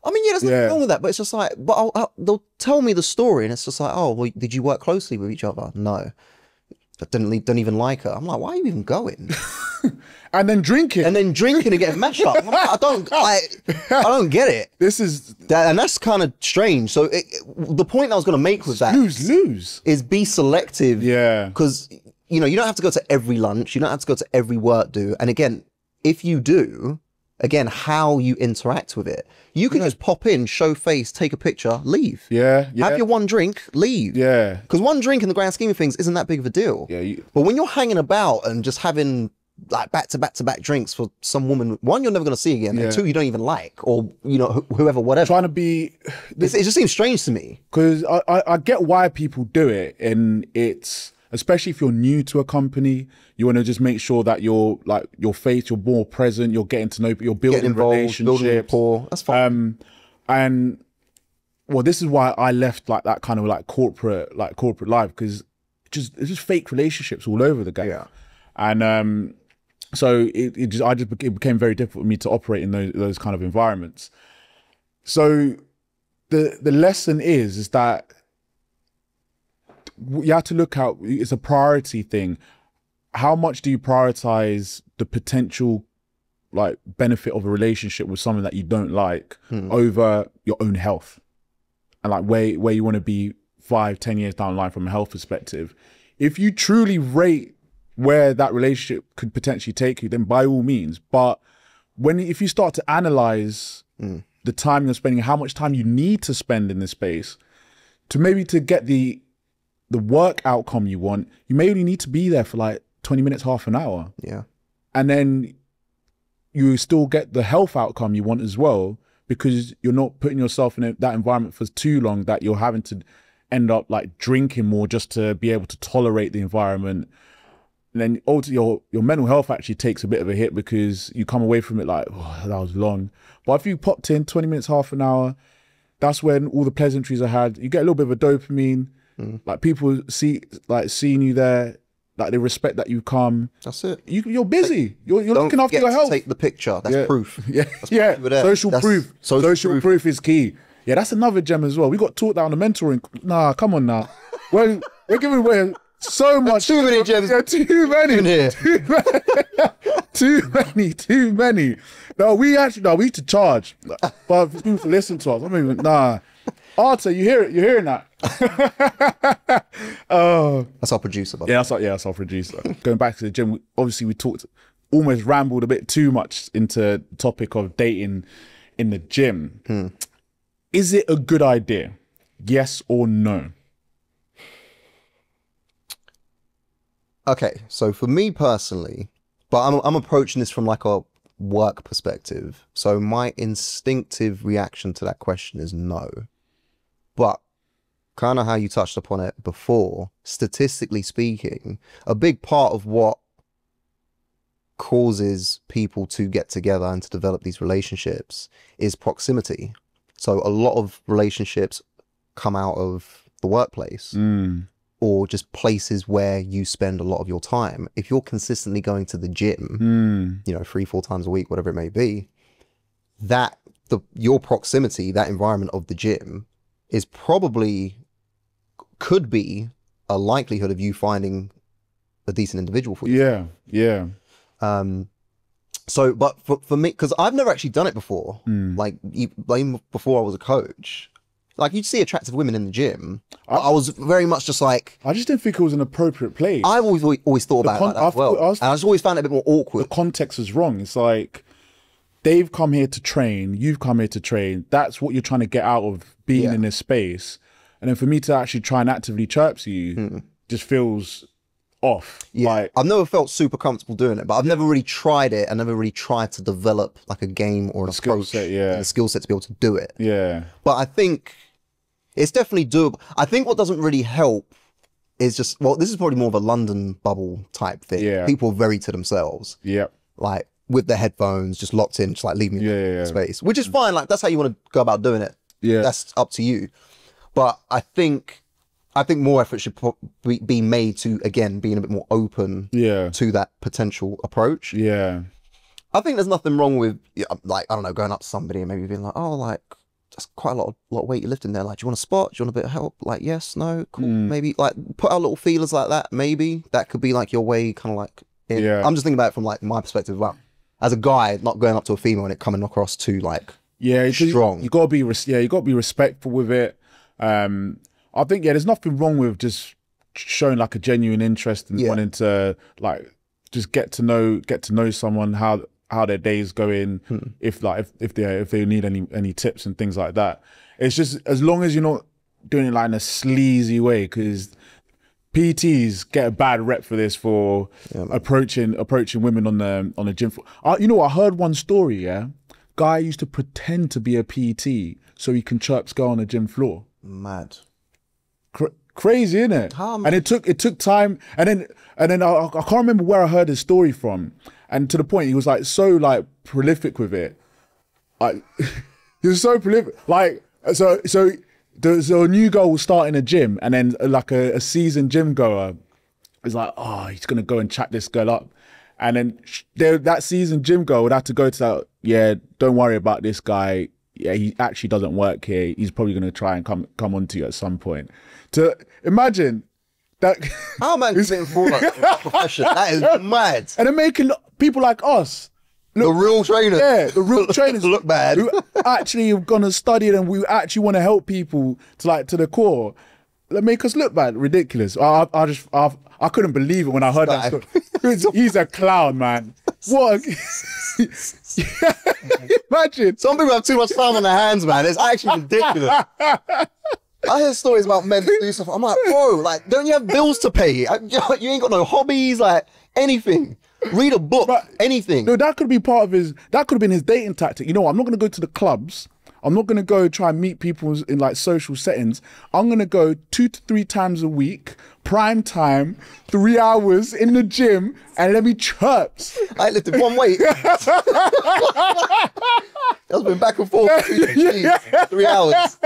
A: I mean, yeah, there's nothing wrong with that, but it's just like, but they'll tell me the story, and it's just like, oh, well, did you work closely with each other? No, but don't even like her. I'm like, why are you even going?
B: And then drinking,
A: and getting mashed up. I'm like, I don't get it.
B: This is
A: and that's kind of strange. So the point I was going to make with that
B: lose
A: is be selective.
B: Yeah,
A: because you know you don't have to go to every lunch. You don't have to go to every work do. And again, if you do. Again, how you interact with it. You can just pop in, show face, take a picture, leave.
B: Yeah.
A: Have your one drink, leave.
B: Yeah.
A: Because one drink in the grand scheme of things isn't that big of a deal.
B: Yeah.
A: But when you're hanging about and just having like back to back drinks for some woman, one, you're never going to see again, and two, you don't even like, or, you know, whoever, whatever.
B: Trying to be...
A: It just seems strange to me.
B: Because I get why people do it, and it's... Especially if you're new to a company, you want to just make sure that you're like your face, you're more present, you're getting to know, you're building relationships, building rapport. That's fine. And well, this is why I left like that kind of like corporate life, because it's just fake relationships all over the game.
A: Yeah.
B: And so it became very difficult for me to operate in those kind of environments. So the lesson is that you have to look out, it's a priority thing. How much do you prioritize the potential like benefit of a relationship with someone that you don't like over your own health? And like where you want to be 5-10 years down the line from a health perspective. If you truly rate where that relationship could potentially take you, then by all means. But if you start to analyze the time you're spending, how much time you need to spend in this space to get the work outcome you want, you may only need to be there for like 20 minutes, half an hour.
A: Yeah.
B: And then you still get the health outcome you want as well, because you're not putting yourself in that environment for too long that you're having to end up like drinking more just to be able to tolerate the environment. And then also your mental health actually takes a bit of a hit, because you come away from it like, oh, that was long. But if you popped in 20 minutes, half an hour, that's when all the pleasantries are had. You get a little bit of a dopamine. Like people seeing you there, like they respect that you come.
A: That's it.
B: You're busy. You're looking after your health.
A: Take the picture. That's proof.
B: Yeah, Social proof. Social proof is key. Yeah, that's another gem as well. We got taught that on the mentoring. Nah, come on now. we're giving away so much.
A: Too many gems.
B: Yeah, too many.
A: In here.
B: Too many. No, we need to charge. But for people to listen to us, I mean, nah. Arthur, you're hearing that?
A: That's our producer.
B: That's our producer. Going back to the gym, obviously we almost rambled a bit too much into the topic of dating in the gym. Is it a good idea? Yes or no?
A: Okay, so for me personally, but I'm approaching this from like a work perspective. So my instinctive reaction to that question is no. But kind of how you touched upon it before, statistically speaking, a big part of what causes people to get together and to develop these relationships is proximity. So a lot of relationships come out of the workplace or just places where you spend a lot of your time, if you're consistently going to the gym, you know, 3-4 times a week, whatever it may be, your proximity, that environment of the gym is probably, could be a likelihood of you finding a decent individual for you.
B: Yeah.
A: So, but for me, because I've never actually done it before, like even before I was a coach, like you'd see attractive women in the gym. I was very much just like,
B: I just didn't think it was an appropriate place.
A: I've always thought about it like that as well. And I just always found it a bit more awkward.
B: The context is wrong. It's like, they've come here to train, you've come here to train. That's what you're trying to get out of being in this space. And then for me to actually try and actively chirp you just feels off.
A: Yeah,
B: like,
A: I've never felt super comfortable doing it, but I've never really tried it. I never really tried to develop like a game or an approach, and a skill set to be able to do it.
B: Yeah.
A: But I think it's definitely doable. I think what doesn't really help is just, well, this is probably more of a London bubble type thing.
B: Yeah.
A: People are very to themselves.
B: Yeah.
A: Like with their headphones, just locked in, just like leaving space, which is fine. Like that's how you want to go about doing it.
B: Yeah.
A: That's up to you. But I think more effort should be made to, again, being a bit more open to that potential approach.
B: Yeah.
A: I think there's nothing wrong with, like, I don't know, going up to somebody and maybe being like, oh, like, that's quite a lot of weight you're lifting there. Like, do you want a spot? Do you want a bit of help? Like, yes, no, cool. Maybe, like, put out little feelers like that. Maybe that could be like your way, kind of like, I'm just thinking about it from like my perspective. Well, as a guy, not going up to a female and it coming across too like strong.
B: You gotta be you gotta be respectful with it. I think there's nothing wrong with just showing like a genuine interest and wanting to like just get to know someone, how their day's going, if they need any tips and things like that. It's just as long as you're not doing it like in a sleazy way, because PTs get a bad rep for this, for approaching women on the gym floor. You know, I heard one story. Yeah, guy used to pretend to be a PT so he can chirp girl on the gym floor.
A: Mad.
B: Crazy, isn't it? And it took time, and then I can't remember where I heard his story from, and to the point he was like so like prolific with it. Like he was so prolific. Like so a new girl will start in a gym, and then like a seasoned gym goer is like, oh, he's gonna go and chat this girl up, and then that seasoned gym girl would have to go to that. Yeah, don't worry about this guy. Yeah, he actually doesn't work here. He's probably going to try and come onto you at some point. To imagine that.
A: How man committing for like a profession? That is mad.
B: And they're making people like us,
A: the real trainers.
B: Yeah, the real trainers
A: look bad.
B: Who actually have gone and studied, and we actually want to help people to the core. They make us look bad, ridiculous. I couldn't believe it when I heard that story. He's a clown, man. What? Imagine.
A: Some people have too much time on their hands, man. It's actually ridiculous. I hear stories about men that do stuff. I'm like, bro, like, don't you have bills to pay? You ain't got no hobbies, like anything. Read a book, anything.
B: No, that could be part of that could have been his dating tactic. You know what? I'm not going to go to the clubs. I'm not going to go try and meet people in like social settings. I'm going to go 2 to 3 times a week, prime time, 3 hours in the gym, and let me chirp.
A: I lifted one weight. That's been back and forth. 3 hours.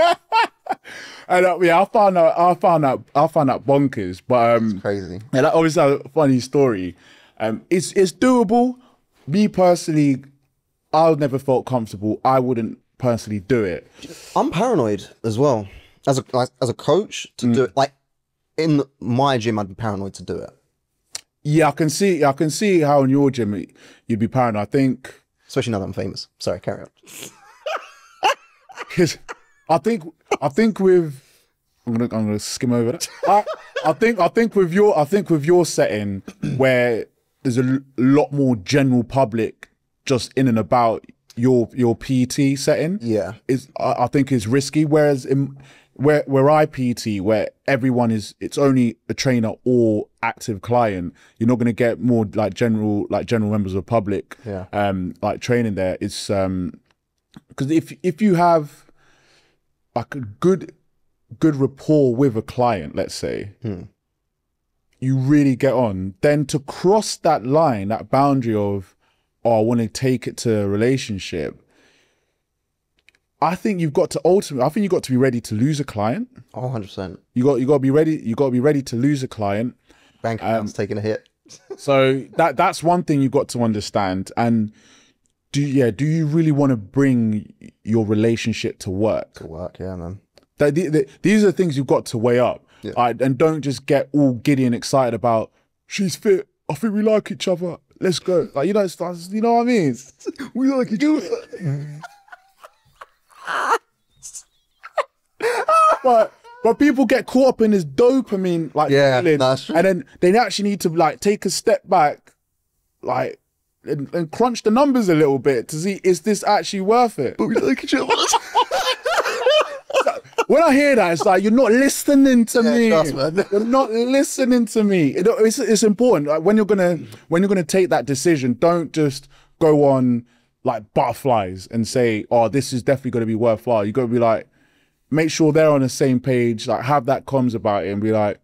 B: And I found out bonkers. But
A: it's crazy.
B: And that always a funny story. It's doable. Me personally, I never felt comfortable. I wouldn't personally do it.
A: I'm paranoid as well as a coach to do it. Like in my gym, I'd be paranoid to do it.
B: Yeah, I can see how in your gym you'd be paranoid. I think,
A: especially now that I'm famous. Sorry, carry on.
B: Because I think with I'm gonna skim over that. I think with your setting where there's a lot more general public just in and about your PT setting, I think is risky. Whereas where I PT, where everyone it's only a trainer or active client, you're not going to get more like general members of the public, like training there. It's because if you have like a good rapport with a client, let's say, you really get on. Then to cross that line, that boundary of, oh, I want to take it to a relationship, I think you've got to ultimately, I think you've got to be ready to lose a client.
A: Oh, 100%.
B: You got to be ready. You got to be ready to lose a client.
A: Bank account's taking a hit.
B: So that's one thing you've got to understand. And do you really want to bring your relationship to work?
A: To work, yeah, man.
B: These are the things you've got to weigh up.
A: Yeah.
B: And don't just get all giddy and excited about, she's fit, I think we like each other, let's go. Like, you know, you know what I mean? We like each other. But people get caught up in this dopamine feeling,
A: that's true.
B: and then they actually need to like take a step back, like and crunch the numbers a little bit to see, is this actually worth it?
A: But we like each other.
B: When I hear that, it's like, you're not listening to me.
A: Trust, man.
B: You're not listening to me. It's important. Like, when you're gonna take that decision, don't just go on like butterflies and say, oh, this is definitely gonna be worthwhile. You gotta be like, make sure they're on the same page, like have that comms about it and be like,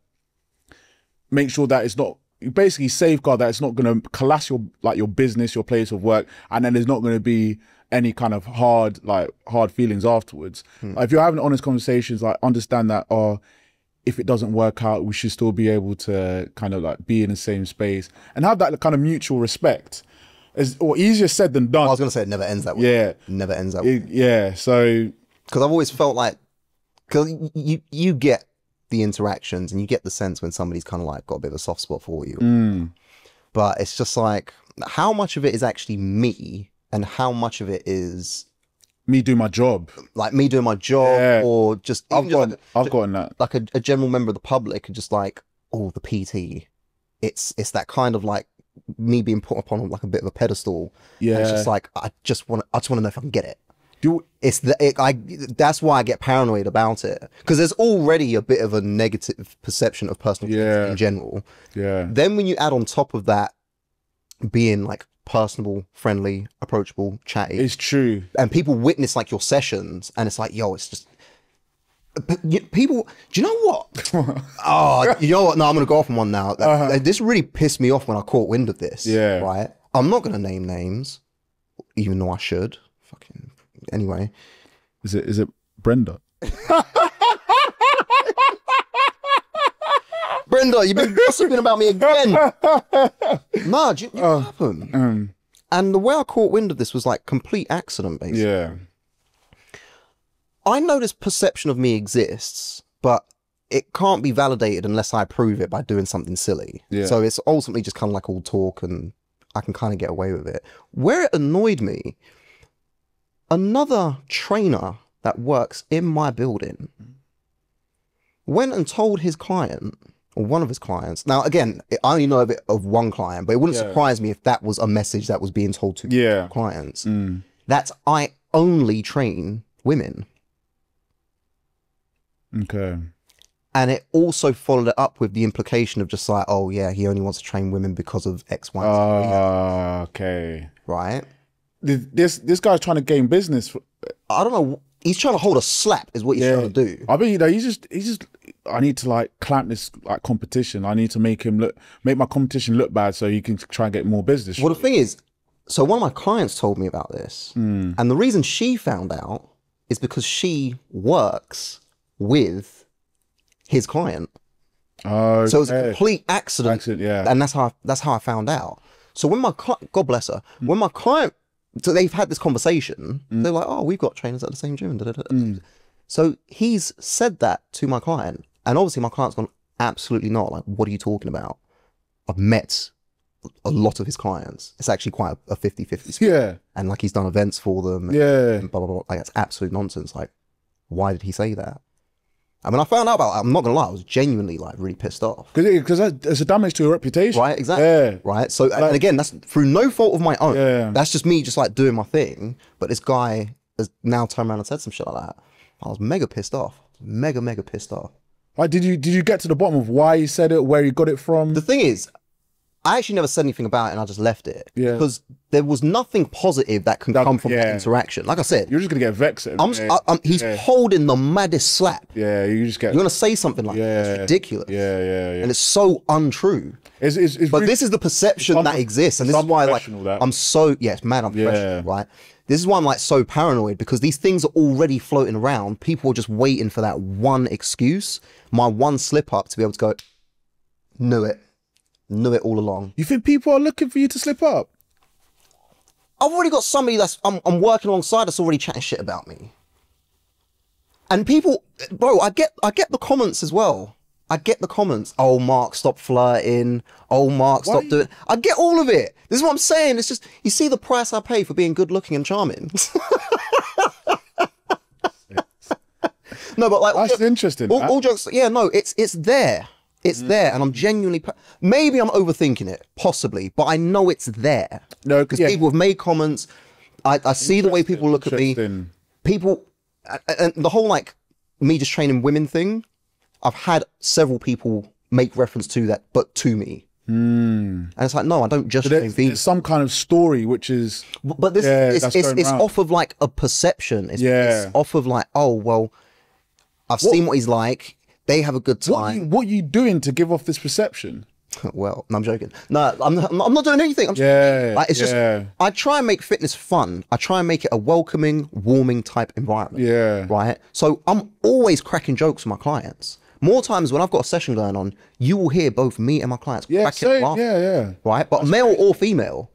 B: make sure that it's not, you basically safeguard that it's not gonna collapse your business, your place of work, and then there's not gonna be any kind of hard feelings afterwards. Like, if you're having honest conversations, like understand that, if it doesn't work out, we should still be able to kind of like be in the same space and have that kind of mutual respect. Or easier said than done.
A: I was gonna say it never ends that way.
B: Yeah.
A: It never ends that way.
B: Yeah. So,
A: because I've always felt like, because you get the interactions and you get the sense when somebody's kind of like got a bit of a soft spot for you. But it's just like, how much of it is actually me and how much of it is
B: me doing my job,
A: like me doing my job, or just
B: I've gotten that,
A: like a general member of the public, and just like, oh, the PT, it's that kind of like me being put upon like a bit of a pedestal.
B: Yeah,
A: and it's just like, I just want to know if I can get it. That's why I get paranoid about it, because there's already a bit of a negative perception of personal training in general.
B: Yeah.
A: Then when you add on top of that being like personable, friendly, approachable, chatty,
B: it's true,
A: and people witness like your sessions, and it's like, yo, it's just people. Do you know what? Oh, you know what? No, I'm gonna go off on one now. This really pissed me off when I caught wind of this.
B: Yeah.
A: Right. I'm not gonna name names, even though I should. Fucking. Anyway,
B: is it Brenda?
A: Brenda, you've been gossiping about me again. Nah, do you know what happened? And the way I caught wind of this was like complete accident, basically.
B: Yeah.
A: I know this perception of me exists, but it can't be validated unless I prove it by doing something silly.
B: Yeah.
A: So it's ultimately just kind of like all talk, and I can kind of get away with it. Where it annoyed me, another trainer that works in my building went and told his client, or one of his clients. Now, again, I only know of one client, but it wouldn't surprise me if that was a message that was being told to clients. That's, I only train women.
B: Okay.
A: And it also followed it up with the implication of just like, oh yeah, he only wants to train women because of X, Y, Z.
B: Okay.
A: Right?
B: This guy's trying to gain business.
A: I don't know. He's trying to hold a slap is what he's trying to do.
B: I mean, you know, he's just, I need to like clamp this like competition. I need to make my competition look bad so he can try and get more business.
A: Well, the thing is, so one of my clients told me about this. And the reason she found out is because she works with his client.
B: Oh,
A: so it was a complete accident.
B: Yeah.
A: And that's how I found out. So when my God bless her, when my client, so they've had this conversation, they're like, oh, we've got trainers at the same gym. So he's said that to my client, and obviously my client's gone, absolutely not. Like, what are you talking about? I've met a lot of his clients. It's actually quite a 50-50 split.
B: Yeah.
A: And like he's done events for them. And blah, blah, blah. Like, that's absolute nonsense. Like, why did he say that? I mean, I found out about it. I'm not gonna lie, I was genuinely like really pissed off.
B: Because it's a damage to your reputation.
A: Right, exactly.
B: Yeah.
A: Right. So, like, and again, that's through no fault of my own. Yeah. That's just me just like doing my thing. But this guy has now turned around and said some shit like that. I was mega pissed off. Mega pissed off.
B: Like, did you get to the bottom of why he said it, where he got it from?
A: The thing is, I actually never said anything about it, and I just left it.
B: Yeah.
A: Because there was nothing positive that can come from that interaction. Like I said,
B: you're just gonna get vexed.
A: He's holding the maddest slap.
B: Yeah, you're gonna
A: say something like that. It's ridiculous.
B: Yeah.
A: And it's so untrue.
B: But
A: really, this is the perception that exists, and this is why, like, I'm so it's mad unprofessional, right? This is why I'm like so paranoid, because these things are already floating around. People are just waiting for that one excuse, my one slip up to be able to go, knew it all along.
B: You think people are looking for you to slip up?
A: I've already got somebody I'm working alongside that's already chatting shit about me. And people, bro, I get the comments as well. I get the comments. Oh, Mark, stop flirting. Oh, Mark, stop doing. I get all of it. This is what I'm saying. It's just, you see the price I pay for being good looking and charming. No, but like,
B: that's interesting.
A: All jokes, yeah, no, it's there. It's there, and I'm genuinely, maybe I'm overthinking it, possibly, but I know it's there.
B: No,
A: because people have made comments. I see the way people look at me. People, and the whole like me just training women thing, I've had several people make reference to that, but to me. And it's like, no, I don't just train females.
B: There's some kind of story which is,
A: but this it's off of like a perception. It's off of like, oh well, I've seen what he's like. They have a good time.
B: What are you doing to give off this perception?
A: Well, no, I'm joking. No, I'm not doing anything. I'm just, like, it's just, I try and make fitness fun. I try and make it a welcoming, warming type environment. Yeah. Right? So I'm always cracking jokes with my clients. More times when I've got a session going on, you will hear both me and my clients cracking up laughing. Right? But male or female,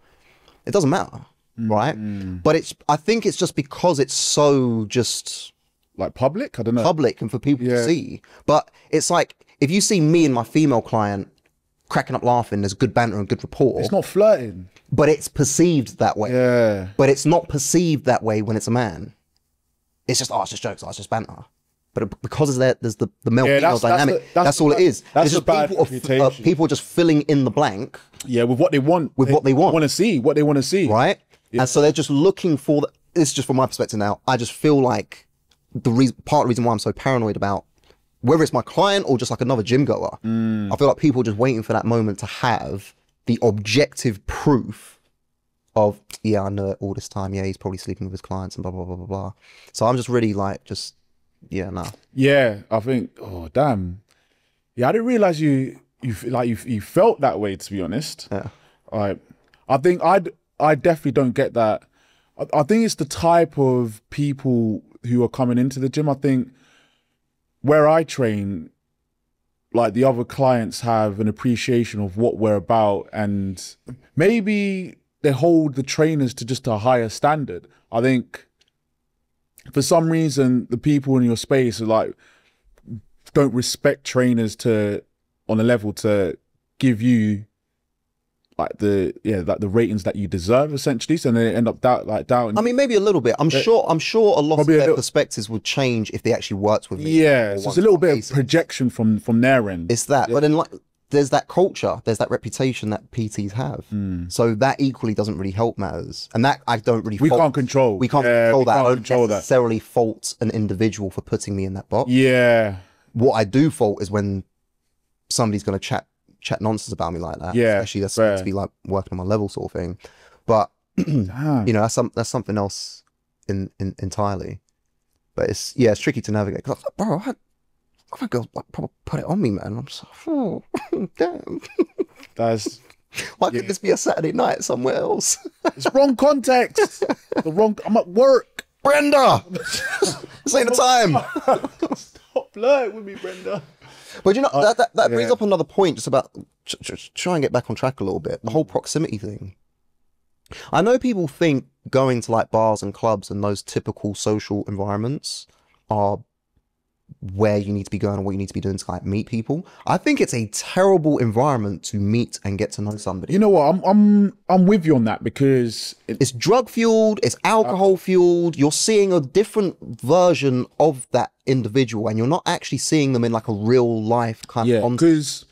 A: it doesn't matter. Right? But I think it's just because it's so just...
B: like public? I don't know.
A: Public and for people to see. But it's like, if you see me and my female client cracking up laughing, there's good banter and good rapport.
B: It's not flirting.
A: But it's perceived that way. Yeah. But it's not perceived that way when it's a man. It's just, oh, it's just jokes, oh, it's just banter. But because there's the male-female dynamic, that's all it is.
B: That's
A: just
B: bad reputation.
A: People are just filling in the blank.
B: Yeah, with what they want.
A: With what they want.
B: Want to see, what they want to see.
A: Right? Yeah. And so they're just looking for, this is just from my perspective now, I just feel like part of the reason why I'm so paranoid about whether it's my client or just like another gym goer, I feel like people are just waiting for that moment to have the objective proof of, yeah, I know it all this time. Yeah, he's probably sleeping with his clients and blah, blah, blah, blah, blah. So I'm just really like, yeah, nah.
B: Yeah, I think, oh, damn. Yeah, I didn't realize you felt that way, to be honest. Yeah. I think I definitely don't get that. I think it's the type of people who are coming into the gym. I think where I train, like the other clients have an appreciation of what we're about, and maybe they hold the trainers to just a higher standard. I think for some reason, the people in your space are like, don't respect trainers on a level to give you like the ratings that you deserve, essentially. So they end up doubting.
A: I mean, maybe a little bit. I'm sure a lot of their perspectives would change if they actually worked with me.
B: Yeah, so it's a little bit of projection from their end.
A: It's that, but then like there's that culture, there's that reputation that PTs have. So that equally doesn't really help matters, and that I don't really.
B: We can't control.
A: We can't control that. I don't necessarily fault an individual for putting me in that box.
B: Yeah.
A: What I do fault is when somebody's going to chat nonsense about me like that.
B: Yeah,
A: actually, that's supposed to be like working on my level sort of thing. But you know, that's something else entirely. But it's tricky to navigate. Cause bro, I think girls probably put it on me, man. I'm just like, oh, damn. Why could this be a Saturday night somewhere else?
B: It's wrong context. I'm at work.
A: Brenda, this ain't the time.
B: Stop flirting with me, Brenda.
A: But you know, that brings up another point, just about try and get back on track a little bit. The whole proximity thing. I know people think going to like bars and clubs and those typical social environments are where you need to be going and what you need to be doing to like meet people. I think it's a terrible environment to meet and get to know somebody.
B: You know what? I'm with you on that, because
A: it's drug fueled, it's alcohol fueled. You're seeing a different version of that individual, and you're not actually seeing them in like a real life kind of context. Because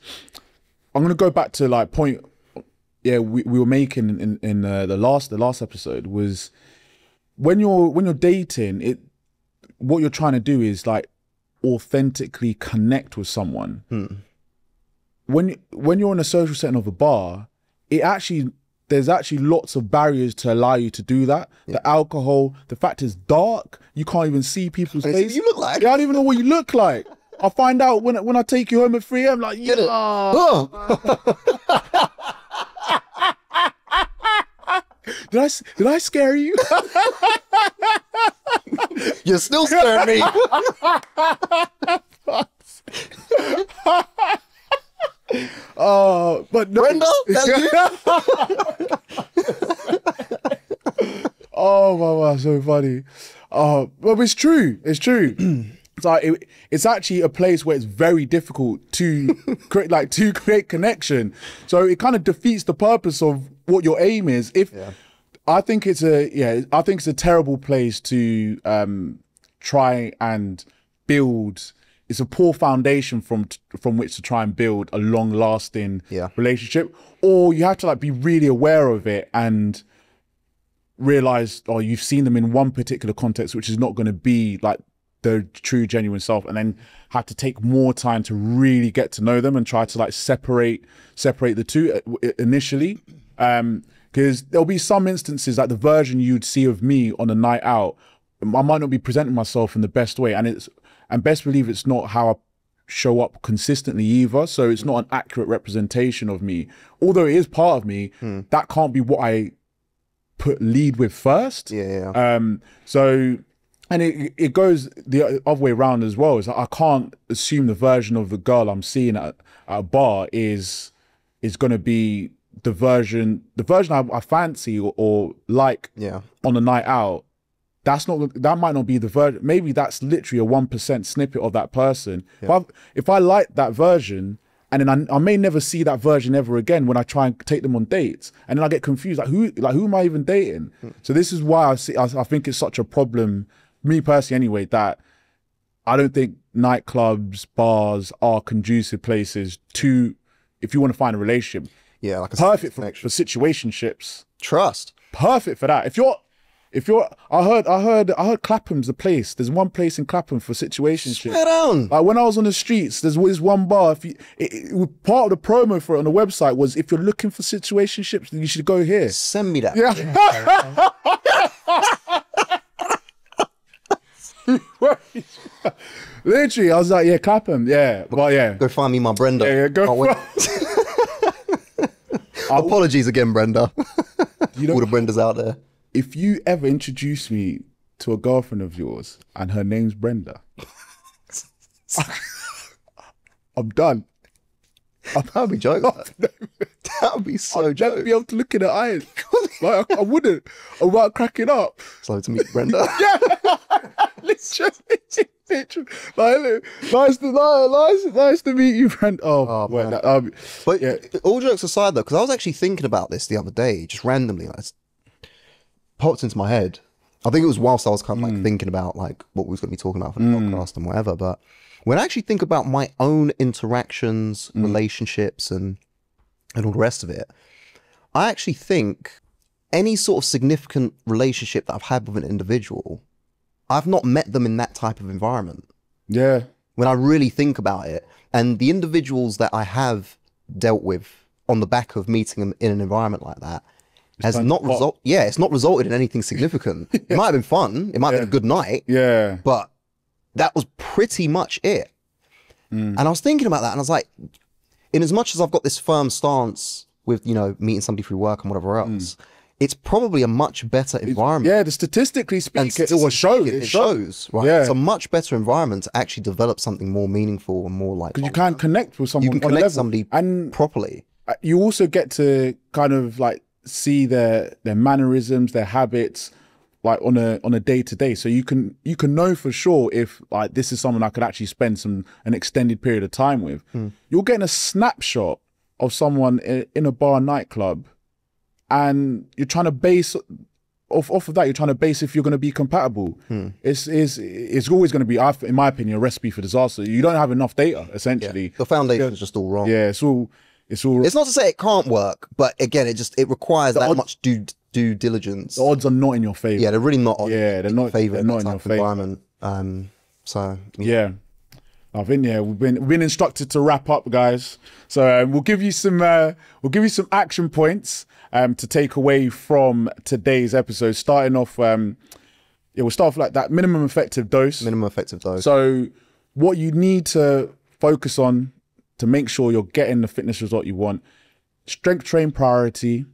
B: I'm gonna go back to like point. Yeah, we were making in the last episode was when you're dating, what you're trying to do is like authentically connect with someone. When you're in a social setting of a bar, there's actually lots of barriers to allow you to do that. The alcohol, the fact it's dark, you can't even see people's faces.
A: You look like?
B: Yeah, I don't even know what you look like. I find out when I take you home at 3 AM, like, Did I scare you?
A: You're still scaring me.
B: Oh, but no.
A: Brenda, that's you?
B: Oh my god, so funny. Oh, well, it's true. It's true. It's like it's actually a place where it's very difficult to create connection. So it kind of defeats the purpose of what your aim is. I think it's a terrible place to try and build. It's a poor foundation from which to try and build a long-lasting relationship. Or you have to like be really aware of it and realize, or you've seen them in one particular context, which is not going to be like their true, genuine self, and then have to take more time to really get to know them and try to like separate the two initially. Because there'll be some instances like the version you'd see of me on a night out, I might not be presenting myself in the best way, and best believe it's not how I show up consistently either. So it's not an accurate representation of me. Although it is part of me, that can't be what I lead with first. So, and it goes the other way around as well. Is like I can't assume the version of the girl I'm seeing at a bar is going to be the version I fancy or like on a night out. That might not be the version. Maybe that's literally a 1% snippet of that person. If I like that version, and then I may never see that version ever again when I try and take them on dates, and then I get confused, who am I even dating? So this is why I think it's such a problem, me personally anyway, that I don't think nightclubs, bars are conducive places to, if you want to find a relationship. Like perfect for situationships.
A: Trust. Perfect
B: for that. If you're, I heard Clapham's the place. There's one place in Clapham for situationships.
A: Swear down.
B: Like when I was on the streets, there's one bar. Part of the promo for it on the website was, if you're looking for situationships, you should go here.
A: Send me that.
B: Literally, I was like, Clapham, but
A: Go find me my Brenda.
B: Go.
A: Apologies again, Brenda. All the Brendas out there.
B: If you ever introduce me to a girlfriend of yours and her name's Brenda, I'm done.
A: That'd be joke. That would be so joke.
B: I'd never be able to look in her eyes. Like I wouldn't. I'm about cracking up.
A: Slow to meet Brenda.
B: Literally. Nice to meet you, Brenda.
A: All jokes aside though, because I was actually thinking about this the other day, just randomly, like, popped into my head. I think it was whilst I was kind of like thinking about like what we was going to be talking about for the podcast and whatever. But when I actually think about my own interactions, relationships, and all the rest of it, I actually think any sort of significant relationship that I've had with an individual, I've not met them in that type of environment.
B: Yeah.
A: When I really think about it, and the individuals that I have dealt with on the back of meeting them in an environment like that, it's not resulted in anything significant. It might have been fun. It might have been a good night.
B: Yeah.
A: But that was pretty much it. And I was thinking about that, and I was like, in as much as I've got this firm stance with, meeting somebody through work and whatever else, it's probably a much better environment.
B: The statistically speaking, it shows,
A: right?
B: Yeah.
A: It's a much better environment to actually develop something more meaningful and more like...
B: Because you can connect with someone.
A: You can connect somebody properly.
B: You also get to kind of like see their mannerisms, their habits, like on a day-to-day. So you can know for sure if like this is someone I could actually spend an extended period of time with. You're getting a snapshot of someone in a bar, nightclub, and you're trying to base off of that. You're trying to base if you're going to be compatible. It's always going to be, in my opinion, a recipe for disaster. You don't have enough data, essentially.
A: The foundation is just all wrong.
B: Yeah, it's all. It's
A: not to say it can't work, but again, it requires that much due diligence.
B: The odds are not in your favor.
A: Yeah, they're really not.
B: They're not in your favor.
A: Environment.
B: Yeah. I think we've been instructed to wrap up, guys. So we'll give you some action points to take away from today's episode. Starting off, we'll start off like that minimum effective dose.
A: Minimum effective dose.
B: So what you need to focus on to make sure you're getting the fitness result you want: strength train priority.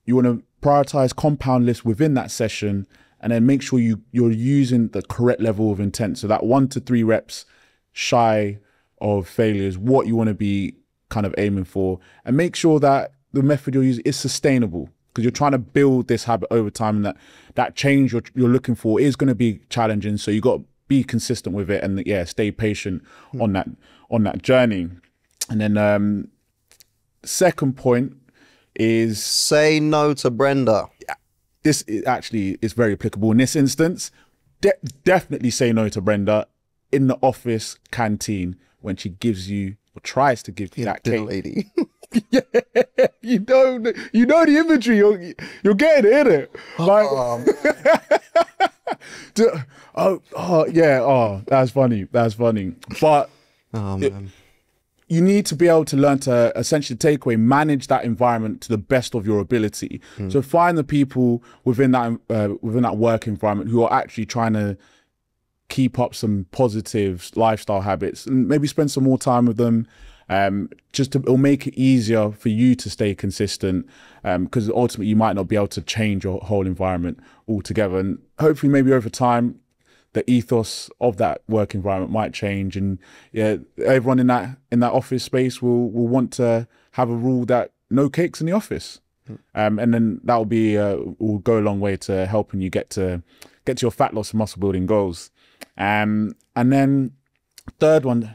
B: You want to prioritize compound lists within that session, and then make sure you're using the correct level of intent. So that 1 to 3 reps shy of failure is what you want to be kind of aiming for, and make sure that the method you're using is sustainable, because you're trying to build this habit over time, and that change you're looking for is going to be challenging. So you got to be consistent with it, and stay patient on that journey. And then second point is
A: say no to Brenda.
B: This actually is very applicable in this instance. Definitely say no to Brenda in the office canteen when she gives you or tries to give you that cake.
A: Lady.
B: Yeah, you know the imagery. You're getting it, innit? Like, that's funny. That's funny. But you need to be able to learn to essentially manage that environment to the best of your ability. So find the people within that work environment who are actually trying to keep up some positive lifestyle habits, and maybe spend some more time with them. It'll make it easier for you to stay consistent, because ultimately you might not be able to change your whole environment altogether. And hopefully maybe over time, the ethos of that work environment might change, and everyone in that office space will want to have a rule that no cakes in the office, and then that will go a long way to helping you get to your fat loss and muscle building goals. And then third one,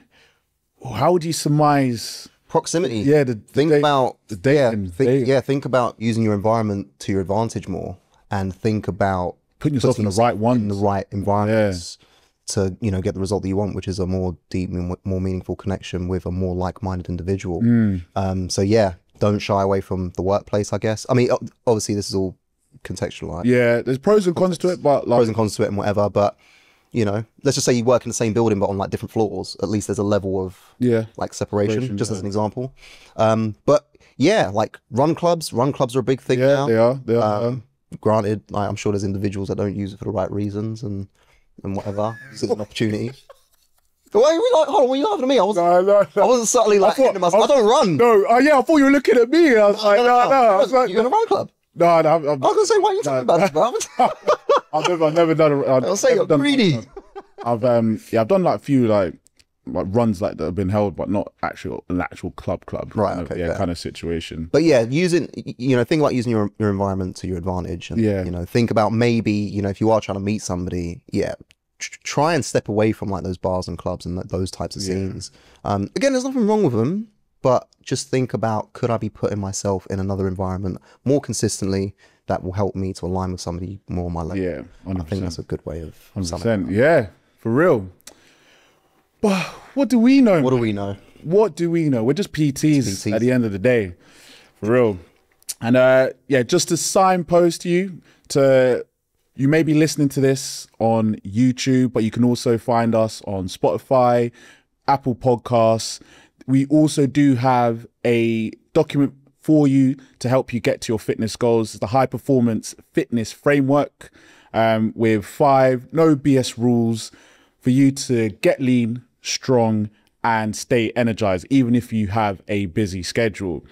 B: how would you surmise
A: proximity?
B: Yeah,
A: think about using your environment to your advantage more, and think about
B: putting yourself in the right one,
A: in the right environments to get the result that you want, which is a more deep, more meaningful connection with a more like-minded individual. So yeah, don't shy away from the workplace, I guess. I mean, obviously this is all contextualized.
B: Yeah, there's pros and cons to it, but
A: pros and cons to it and whatever. But let's just say you work in the same building but on like different floors. At least there's a level of like separation, just as an example. But yeah, like run clubs are a big thing now.
B: They are.
A: Granted, like, I'm sure there's individuals that don't use it for the right reasons and whatever. This is an opportunity. Why are you hold on, were you laughing at me? I wasn't subtly like hitting myself. I don't run.
B: No, I thought you were looking at me. I was like, no. I was like,
A: you're in a run club?
B: No,
A: I was gonna say, why are you talking about this, bro?
B: I've never done a
A: I'll say you're greedy.
B: I've done like a few like runs like that have been held, but not an actual club.
A: Right. Okay.
B: Kind of situation.
A: But yeah, think about using your environment to your advantage, and think about maybe if you are trying to meet somebody, try and step away from like those bars and clubs and those types of scenes. Again, there's nothing wrong with them, but just think about, could I be putting myself in another environment more consistently that will help me to align with somebody more on my level?
B: Yeah, 100%.
A: I think that's a good way of
B: 100%. Yeah, for real. But what do we know?
A: What do we know?
B: We're just PTs at the end of the day, for real. And just to signpost you may be listening to this on YouTube, but you can also find us on Spotify, Apple Podcasts. We also do have a document for you to help you get to your fitness goals. It's the High Performance Fitness Framework, with 5 no BS rules for you to get lean, strong, and stay energized, even if you have a busy schedule.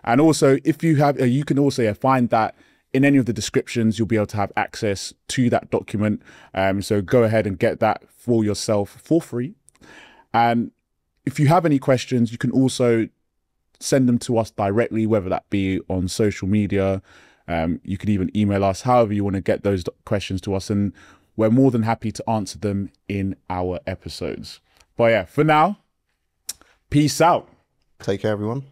B: And also, if you have, you can also find that in any of the descriptions. You'll be able to have access to that document. So go ahead and get that for yourself for free. And if you have any questions, you can also send them to us directly, whether that be on social media. You could even email us, however you want to get those questions to us, and we're more than happy to answer them in our episodes. But yeah, for now, peace out.
A: Take care, everyone.